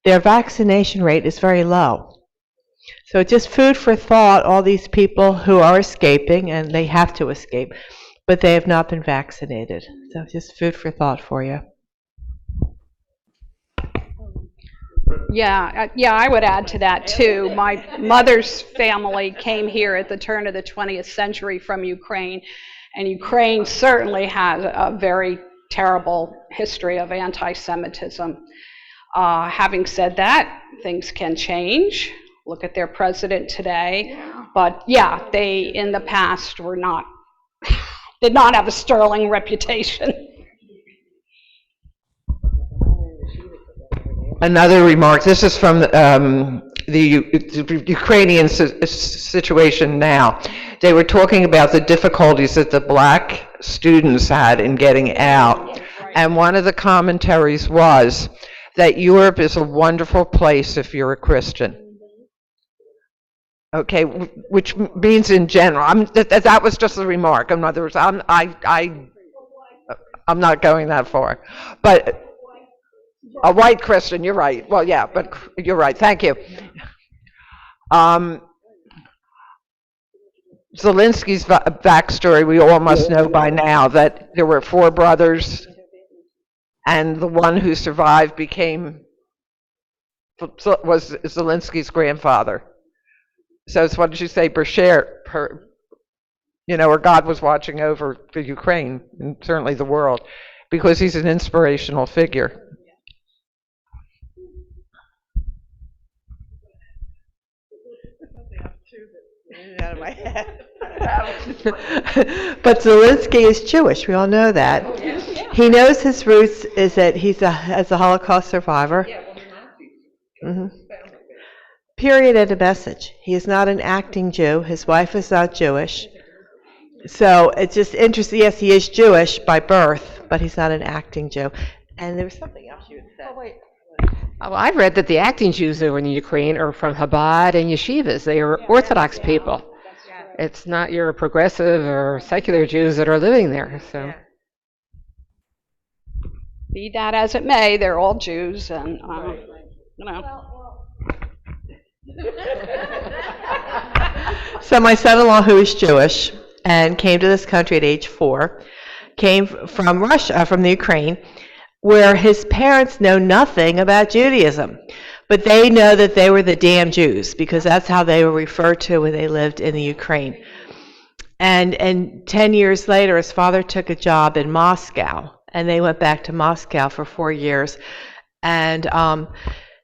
their vaccination rate is very low. So just food for thought, all these people who are escaping, and they have to escape, but they have not been vaccinated. So just food for thought for you. Yeah, I would add to that too. My mother's family came here at the turn of the 20th century from Ukraine, and Ukraine certainly has a very terrible history of anti-Semitism. Having said that, things can change. Look at their president today. But yeah, they in the past were not, did not have a sterling reputation. Another remark, this is from the Ukrainian situation now. They were talking about the difficulties that the black students had in getting out. And one of the commentaries was that Europe is a wonderful place if you're a Christian. Okay, which means in general, that was just a remark. In other words, I'm not going that far. But a white Christian, you're right. Well, yeah, but you're right. Thank you. Zelensky's backstory, we all must know by now that there were 4 brothers, and the one who survived was Zelensky's grandfather. So it's, what did you say, Bersher, or God was watching over the Ukraine and certainly the world, because he's an inspirational figure. it out of my head. But Zelensky is Jewish. We all know that. He knows his roots is that as a Holocaust survivor. Mhm. Period and a message. He is not an acting Jew. His wife is not Jewish. So it's just interesting. Yes, he is Jewish by birth, but he's not an acting Jew. And there was something else you had said. Oh, wait. Well, I've read that the acting Jews over in Ukraine are from Chabad and yeshivas. They are Orthodox people. It's not your progressive or secular Jews that are living there. So, Be that as it may, they're all Jews, and you know. So my son-in-law, who is Jewish and came to this country at age 4, came from Russia, from the Ukraine, where his parents know nothing about Judaism. But they know that they were the damn Jews, because that's how they were referred to when they lived in the Ukraine. And 10 years later, his father took a job in Moscow, and they went back to Moscow for 4 years. And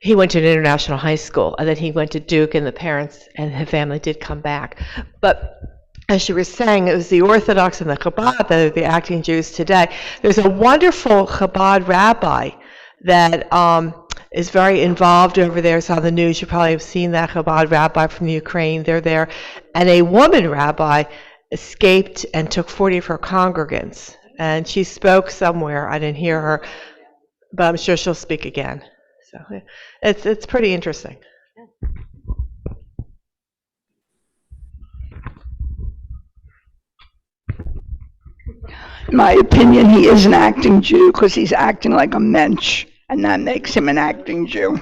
he went to an international high school, and then he went to Duke, and the parents and his family did come back. But as you were saying, it was the Orthodox and the Chabad that are the acting Jews today. There's a wonderful Chabad rabbi that is very involved over there. It's on the news. You probably have seen that Chabad rabbi from the Ukraine. They're there. And a woman rabbi escaped and took 40 of her congregants. And she spoke somewhere. I didn't hear her, but I'm sure she'll speak again. So it's pretty interesting. In my opinion, he is an acting Jew because he's acting like a mensch, and that makes him an acting Jew.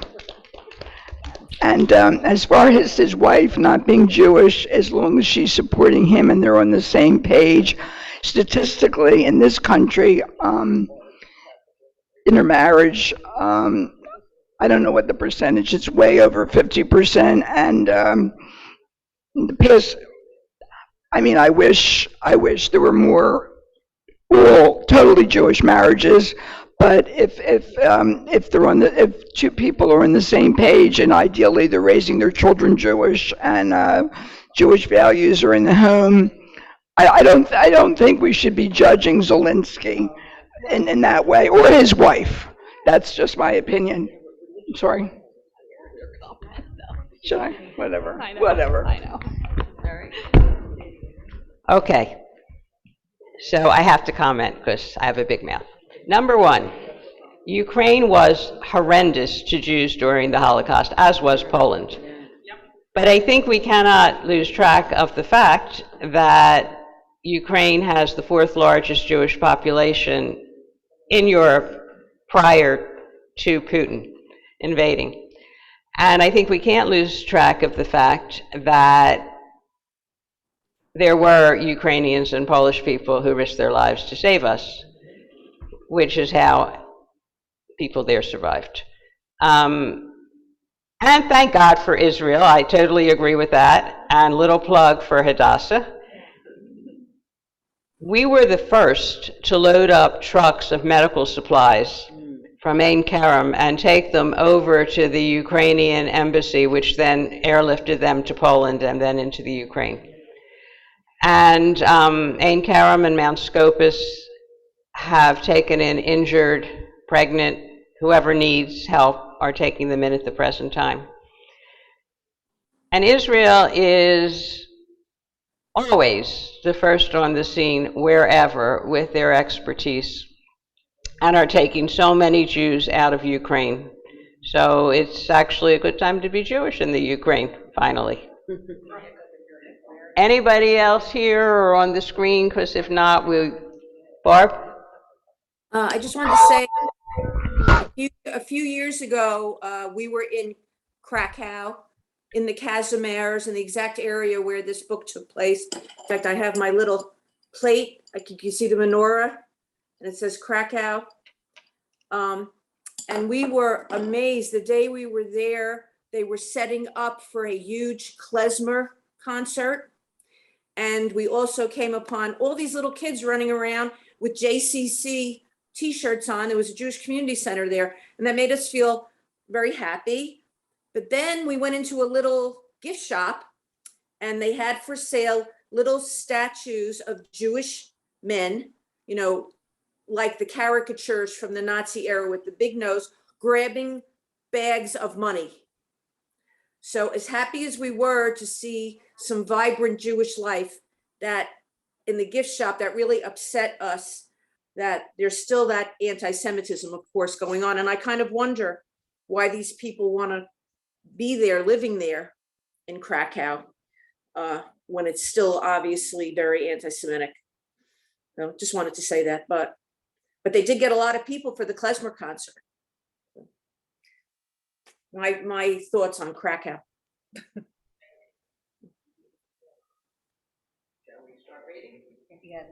And as far as his wife not being Jewish, as long as she's supporting him and they're on the same page, statistically in this country, intermarriage, I don't know what the percentage, it's way over 50%. And in the past, I mean, I wish there were more all totally Jewish marriages. But if two people are on the same page and ideally they're raising their children Jewish and Jewish values are in the home, I don't think we should be judging Zelensky in that way, or his wife. That's just my opinion. I'm sorry. Should I? Whatever. I know. Whatever. I know. Okay. So I have to comment because I have a big mouth. Number one, Ukraine was horrendous to Jews during the Holocaust, as was Poland. But I think we cannot lose track of the fact that Ukraine has the 4th largest Jewish population in Europe prior to Putin invading. And I think we can't lose track of the fact that there were Ukrainians and Polish people who risked their lives to save us, which is how people there survived. And thank God for Israel. I totally agree with that. And little plug for Hadassah. We were the first to load up trucks of medical supplies from Ein Kerem and take them over to the Ukrainian embassy, which then airlifted them to Poland and then into the Ukraine. And Ein Kerem and Mount Scopus have taken in injured, pregnant, whoever needs help are taking them in at the present time. And Israel is always the first on the scene wherever with their expertise and are taking so many Jews out of Ukraine. So it's actually a good time to be Jewish in the Ukraine, finally. Anybody else here or on the screen? Because if not, Barb? I just wanted to say, a few years ago, we were in Krakow, in the Kazimierz, in the exact area where this book took place. In fact, I have my little plate. You can see the menorah, and it says Krakow. And we were amazed. The day we were there, they were setting up for a huge klezmer concert. And we also came upon all these little kids running around with JCC T-shirts on. There was a Jewish community center there, and that made us feel very happy. But then we went into a little gift shop, and they had for sale little statues of Jewish men, you know, like the caricatures from the Nazi era with the big nose, grabbing bags of money. So as happy as we were to see some vibrant Jewish life, that in the gift shop, that really upset us, that there's still that anti-Semitism, of course, going on. And I kind of wonder why these people want to be there, living there in Krakow, when it's still obviously very anti-Semitic. So just wanted to say that, but they did get a lot of people for the klezmer concert. My thoughts on Krakow. Shall we start reading? Yes.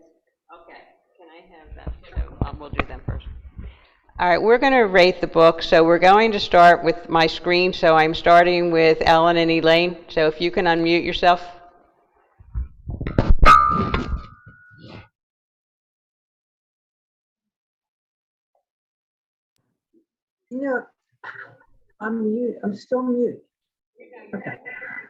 Okay. Can I have that? So we'll do them first. All right, we're going to rate the book. So we're going to start with my screen. So I'm starting with Ellen and Elaine. So if you can unmute yourself. You know, I'm mute. I'm still mute. Okay.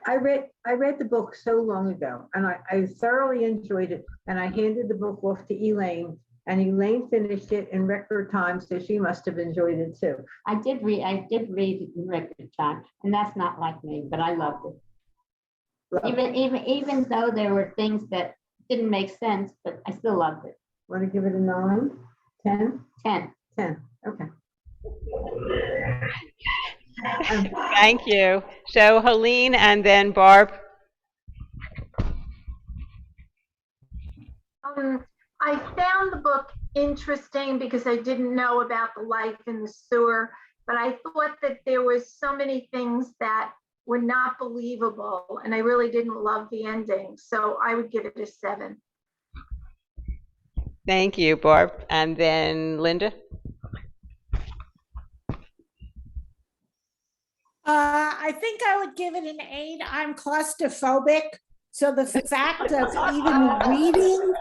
I read the book so long ago, and I thoroughly enjoyed it. And I handed the book off to Elaine, and Elaine finished it in record time, so she must have enjoyed it too. I did read it in record time, and that's not like me, but I loved it. Even though there were things that didn't make sense, but I still loved it. Want to give it a 9, 10? 10. 10. Okay. Thank you. So Helene and then Barb. I found the book interesting because I didn't know about the life in the sewer, but I thought that there was so many things that were not believable, and I really didn't love the ending. So I would give it a 7. Thank you, Barb. And then Linda. I think I would give it an 8. I'm claustrophobic. So the fact of even reading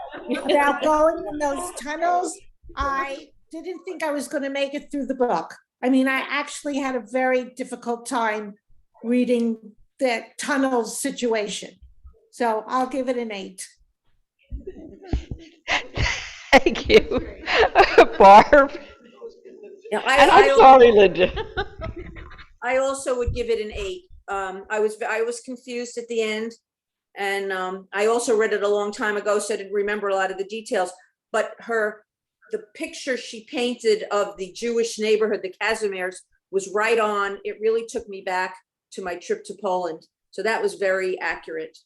about going in those tunnels, I didn't think I was going to make it through the book. I mean, I actually had a very difficult time reading that tunnel situation. So I'll give it an 8. Thank you, Barb. Yeah, I'm sorry, Linda. I also would give it an 8. I was confused at the end, and I also read it a long time ago, so I didn't remember a lot of the details. But the picture she painted of the Jewish neighborhood, the Kazimierz, was right on. It really took me back to my trip to Poland. So that was very accurate.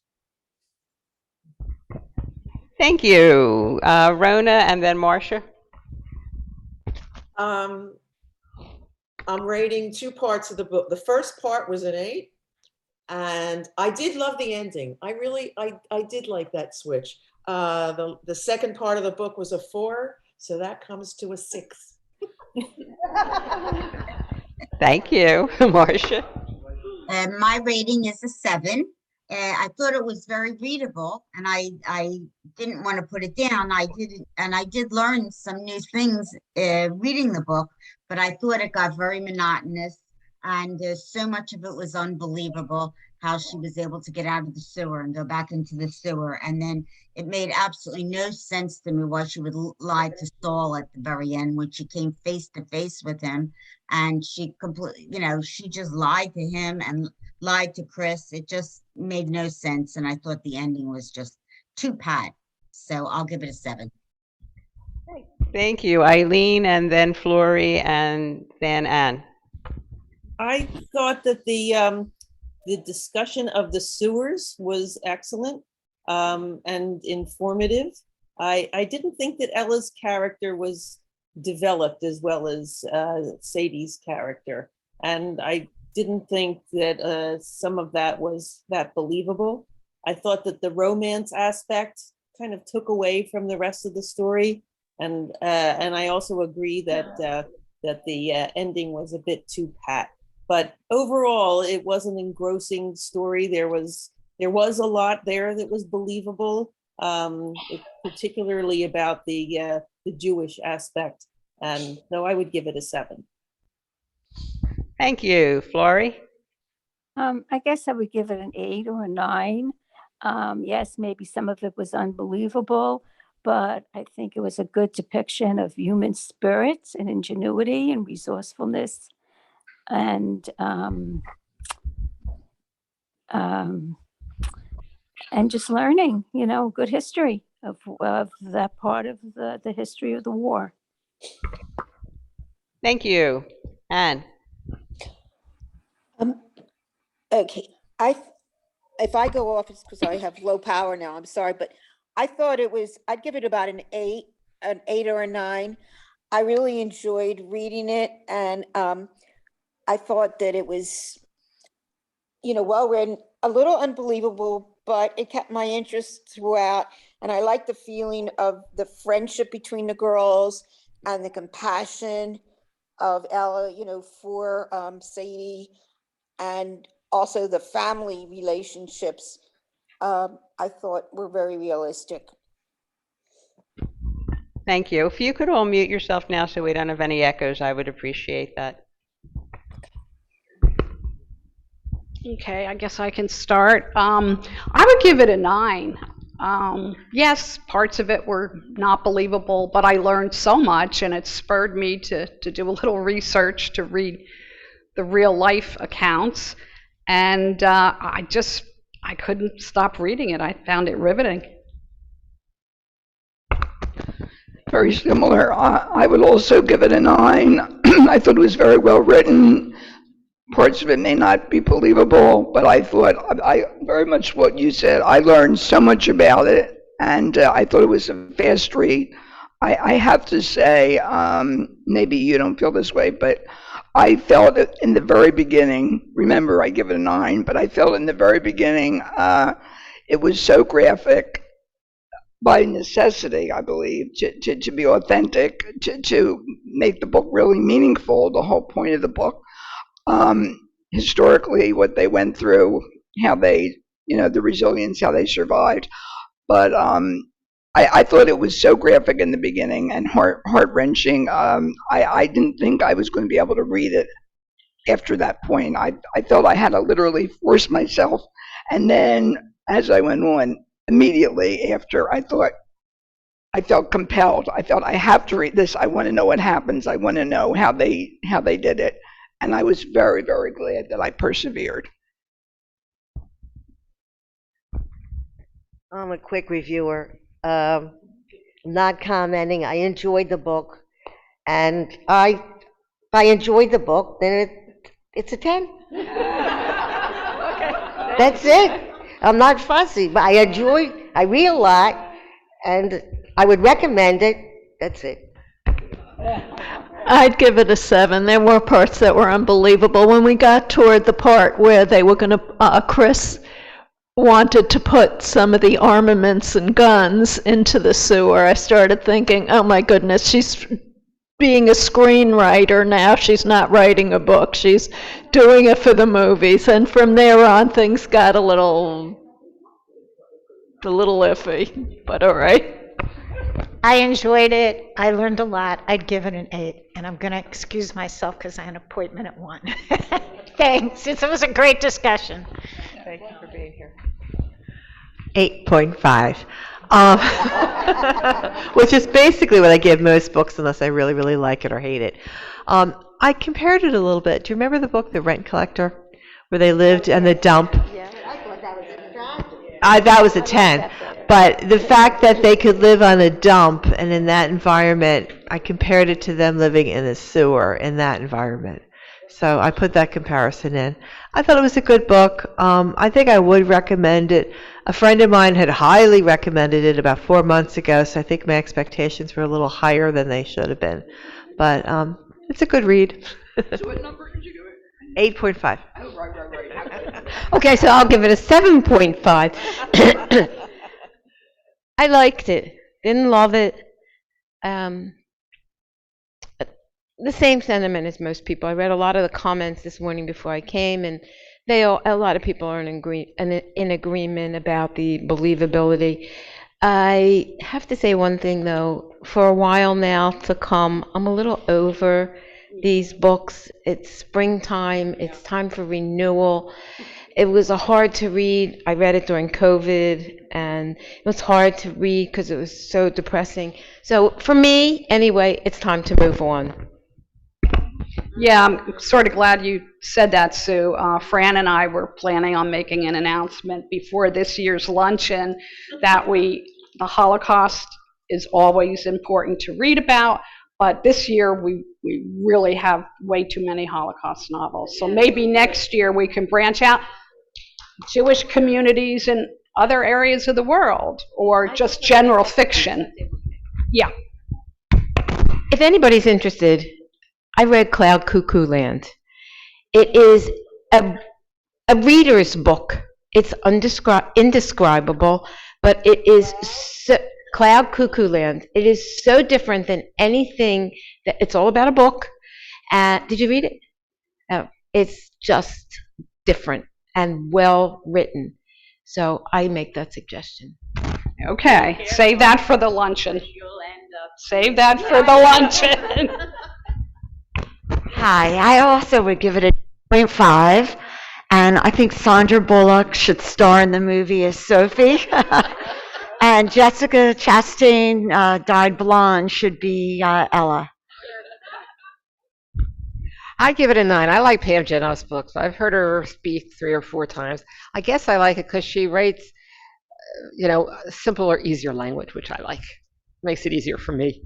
Thank you, Rona, and then Marcia. I'm rating 2 parts of the book. The first part was an 8, and I did love the ending. I did like that switch. The second part of the book was a 4, so that comes to a 6. Thank you, Marcia. My rating is a 7. I thought it was very readable, and I didn't want to put it down. I did learn some new things reading the book, but I thought it got very monotonous, and so much of it was unbelievable, how she was able to get out of the sewer and go back into the sewer. And then it made absolutely no sense to me why she would lie to Saul at the very end when she came face to face with him. And she completely, she just lied to him and lied to Chris. It just made no sense. And I thought the ending was just too pat. So I'll give it a 7. Thank you, Eileen, and then Flory, and then Anne. I thought that the discussion of the sewers was excellent and informative. I didn't think that Ella's character was developed as well as Sadie's character, and I didn't think that some of that was that believable. I thought that the romance aspect kind of took away from the rest of the story, and I also agree that the ending was a bit too pat. But overall, it was an engrossing story. There was a lot there that was believable, particularly about the Jewish aspect. And so I would give it a 7. Thank you, Flory. I guess I would give it an 8 or a 9. Yes, maybe some of it was unbelievable, but I think it was a good depiction of human spirits and ingenuity and resourcefulness and just learning, good history of that part of the history of the war. Thank you. Anne? Okay, if I go off, it's because I have low power now, I'm sorry, but I thought I'd give it about an 8 or a 9. I really enjoyed reading it, and I thought that it was, well written, a little unbelievable, but it kept my interest throughout, and I liked the feeling of the friendship between the girls and the compassion of Ella, for Sadie, and also the family relationships, I thought were very realistic. Thank you. If you could all mute yourself now so we don't have any echoes, I would appreciate that. Okay, I guess I can start. I would give it a 9. Yes, parts of it were not believable, but I learned so much, and it spurred me to do a little research, to read the real life accounts, and I couldn't stop reading it. I found it riveting. Very similar. I would also give it a 9. I thought it was very well written. Parts of it may not be believable, but I thought, I very much what you said, I learned so much about it, and I thought it was a fast read. I have to say, maybe you don't feel this way, but I felt it in the very beginning, remember I give it a 9, but I felt in the very beginning, it was so graphic, by necessity, I believe, to be authentic, to make the book really meaningful, the whole point of the book. Historically, what they went through, how they, the resilience, how they survived. But I thought it was so graphic in the beginning and heart-wrenching. I didn't think I was going to be able to read it after that point. I felt I had to literally force myself. And then as I went on, immediately after, I felt compelled. I felt I have to read this. I want to know what happens. I want to know how they did it. And I was very, very glad that I persevered. I'm a quick reviewer. Not commenting. I enjoyed the book. And if I enjoyed the book, then it's a 10. That's it. I'm not fussy, but I read a lot, and I would recommend it. That's it. I'd give it a 7. There were parts that were unbelievable. When we got toward the part where they were going to, Chris wanted to put some of the armaments and guns into the sewer, I started thinking, oh my goodness, she's being a screenwriter now. She's not writing a book. She's doing it for the movies. And from there on, things got a little iffy, but all right. I enjoyed it. I learned a lot. I'd give it an 8, and I'm going to excuse myself because I have an appointment at 1. Thanks. It was a great discussion. Thank you for being here. 8.5, which is basically what I give most books unless I really, really like it or hate it. I compared it a little bit. Do you remember the book, The Rent Collector, where they lived in the dump? Yeah, I thought that was attractive. That was a 10. But the fact that they could live on a dump and in that environment, I compared it to them living in a sewer in that environment. So I put that comparison in. I thought it was a good book. I think I would recommend it. A friend of mine had highly recommended it about 4 months ago, so I think my expectations were a little higher than they should have been. But it's a good read. So what number did you give it? 8.5. Oh, right. Okay, so I'll give it a 7.5. I liked it. Didn't love it. The same sentiment as most people. I read a lot of the comments this morning before I came, and a lot of people are in agreement about the believability. I have to say one thing, though. For a while now to come, I'm a little over these books. It's springtime. It's time for renewal. It was a hard to read. I read it during COVID, and it was hard to read because it was so depressing. So for me, anyway, it's time to move on. Yeah, I'm sort of glad you said that, Sue. Fran and I were planning on making an announcement before this year's luncheon that the Holocaust is always important to read about, but this year we really have way too many Holocaust novels. So maybe next year we can branch out Jewish communities in other areas of the world, or just general fiction. Yeah. If anybody's interested, I read Cloud Cuckoo Land. It is a reader's book. It's indescribable, but it is Cloud Cuckoo Land. It is so different than anything it's all about a book. Did you read it? Oh, it's just different and well written. So I make that suggestion. Okay, save that for the luncheon. Save that for the luncheon. Hi, I also would give it a 0.5, and I think Sandra Bullock should star in the movie as Sophie. And Jessica Chastain, dyed blonde, should be Ella. I give it a 9. I like Pam Jenoff's books. I've heard her speak 3 or 4 times. I guess I like it because she writes, simpler, easier language, which I like. Makes it easier for me.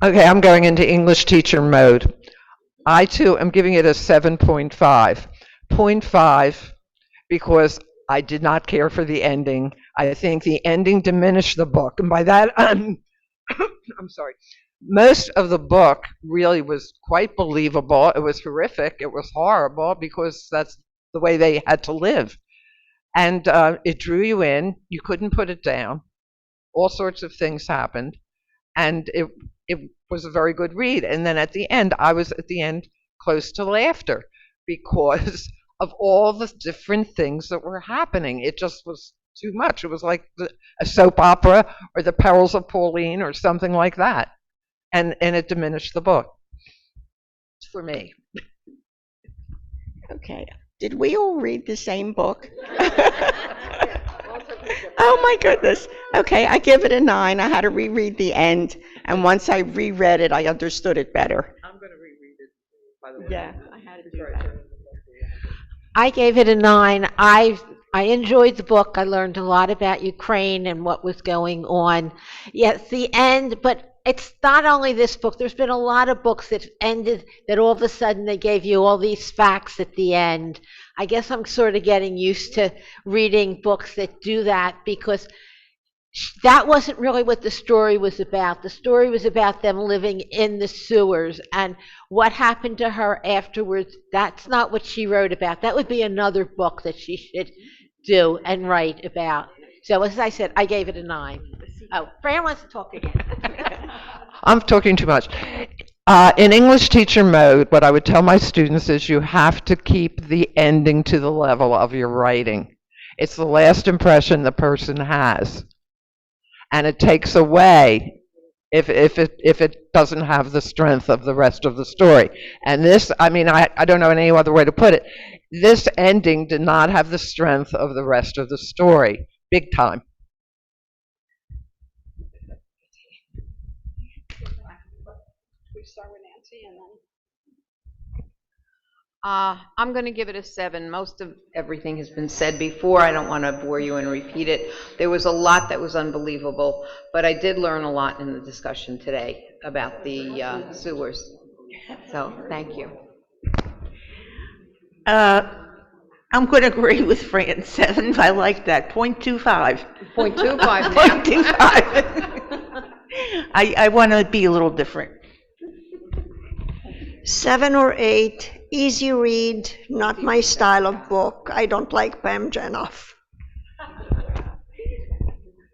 Okay, I'm going into English teacher mode. I, too, am giving it a 7.5. 0.5 because I did not care for the ending. I think the ending diminished the book. And by that, I'm sorry. Most of the book really was quite believable. It was horrific. It was horrible because that's the way they had to live. And it drew you in. You couldn't put it down. All sorts of things happened. And it was a very good read. And then at the end, I was at the end close to laughter because of all the different things that were happening. It just was too much. It was like a soap opera or The Perils of Pauline or something like that. And it diminished the book for me. Okay. Did we all read the same book? Oh my goodness. Okay, I give it a 9. I had to reread the end, and once I reread it, I understood it better. I'm going to reread it, by the way. Yeah, I had to do that. I gave it a 9. I enjoyed the book. I learned a lot about Ukraine and what was going on. Yes, the end, but it's not only this book. There's been a lot of books that ended that all of a sudden they gave you all these facts at the end. I guess I'm sort of getting used to reading books that do that because that wasn't really what the story was about. The story was about them living in the sewers and what happened to her afterwards. That's not what she wrote about. That would be another book that she should do and write about. So as I said, I gave it a 9. Oh, Fran wants to talk again. I'm talking too much. In English teacher mode, what I would tell my students is you have to keep the ending to the level of your writing. It's the last impression the person has. And it takes away if it doesn't have the strength of the rest of the story. And this, I don't know any other way to put it. This ending did not have the strength of the rest of the story. Big time. I'm going to give it a 7. Most of everything has been said before. I don't want to bore you and repeat it. There was a lot that was unbelievable, but I did learn a lot in the discussion today about the sewers. So, thank you. I'm going to agree with Fran. 7. I like that. 0.25. 0.25 now. 0.25. I want to be a little different. 7 or 8, easy read, not my style of book. I don't like Pam Jenoff.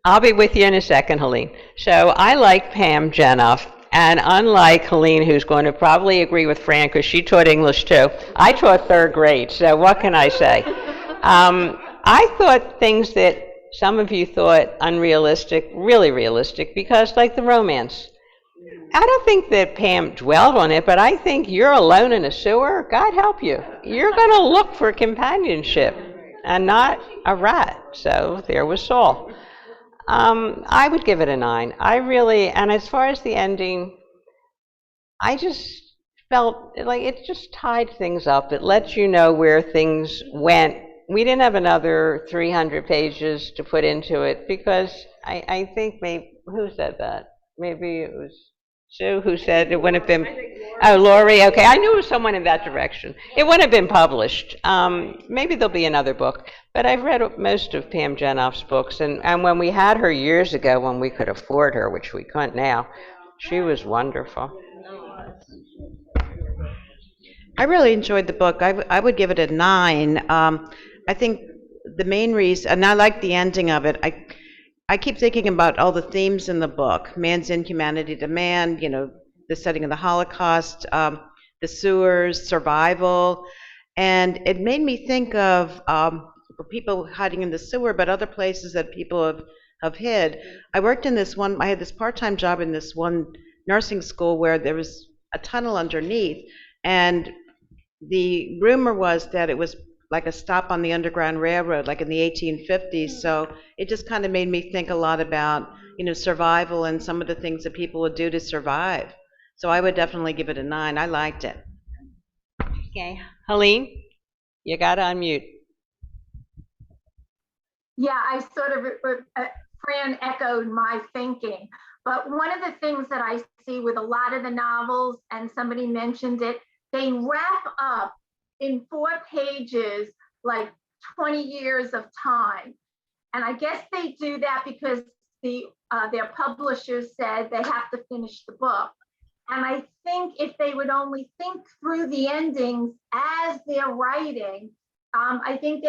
I'll be with you in a second, Helene. So I like Pam Jenoff, and unlike Helene, who's going to probably agree with Fran because she taught English too, I taught 3rd grade, so what can I say? I thought things that some of you thought unrealistic, really realistic, because like the romance. I don't think that Pam dwelled on it, but I think you're alone in a sewer. God help you. you're going to look for companionship and not a rat. So there was Saul. I would give it a 9. I really, and as far as the ending, I just felt like it just tied things up. It lets you know where things went. We didn't have another 300 pages to put into it because I think maybe, who said that? Maybe it was Sue who said it wouldn't have been, oh, Lori, okay. I knew it was someone in that direction. It wouldn't have been published. Maybe there'll be another book, but I've read most of Pam Jenoff's books, and when we had her years ago, when we could afford her, which we can't now, she was wonderful. I really enjoyed the book. I would give it a 9. I think the main reason, and I like the ending of it, I keep thinking about all the themes in the book: man's inhumanity to man, the setting of the Holocaust, the sewers, survival, and it made me think of people hiding in the sewer, but other places that people have hid. I had this part-time job in this one nursing school where there was a tunnel underneath, and the rumor was that it was like a stop on the Underground Railroad, like in the 1850s. So it just kind of made me think a lot about, survival and some of the things that people would do to survive. So I would definitely give it a 9. I liked it. Okay, Helene, you got to unmute. Yeah, I sort of, Fran echoed my thinking. But one of the things that I see with a lot of the novels, and somebody mentioned it, they wrap up in 4 pages, like 20 years of time. And I guess they do that because their publishers said they have to finish the book. And I think if they would only think through the endings as they're writing, I think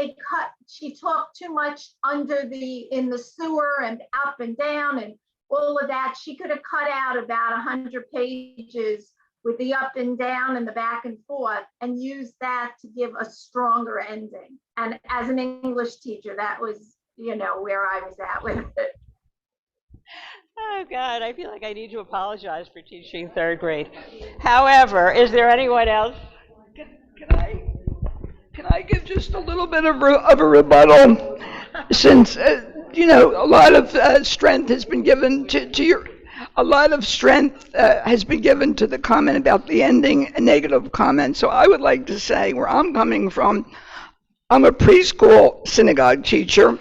she talked too much in the sewer and up and down and all of that. She could have cut out about 100 pages with the up and down and the back and forth, and use that to give a stronger ending. And as an English teacher, that was, where I was at with it. Oh, God, I feel like I need to apologize for teaching 3rd grade. However, is there anyone else? Can I give just a little bit of a rebuttal? Since, a lot of strength has been given has been given to the comment about the ending, a negative comment. So I would like to say where I'm coming from, I'm a preschool synagogue teacher.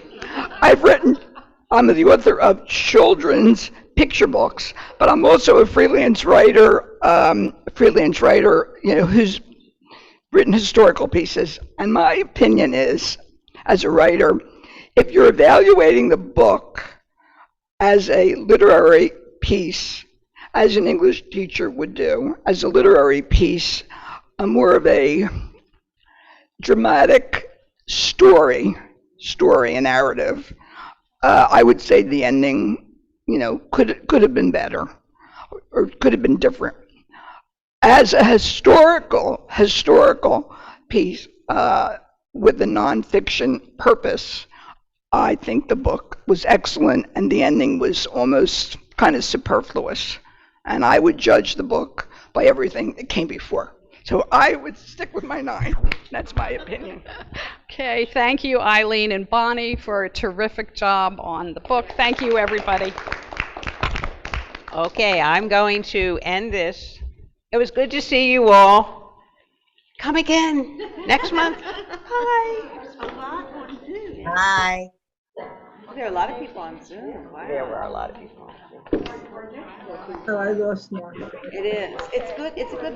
I'm the author of children's picture books, but I'm also a freelance writer, who's written historical pieces. And my opinion is, as a writer, if you're evaluating the book as a literary piece, as an English teacher would do, as a literary piece, more of a dramatic story, a narrative, I would say the ending, could have been better, or could have been different. As a historical piece with a nonfiction purpose, I think the book was excellent, and the ending was almost kind of superfluous. And I would judge the book by everything that came before. So I would stick with my 9. That's my opinion. Okay, thank you, Eileen and Bonnie, for a terrific job on the book. Thank you, everybody. Okay, I'm going to end this. It was good to see you all. Come again next month. Hi. Bye. There are a lot of people on Zoom. Wow. There were a lot of people on Zoom. Oh, I lost one. It is. It's good. It's a good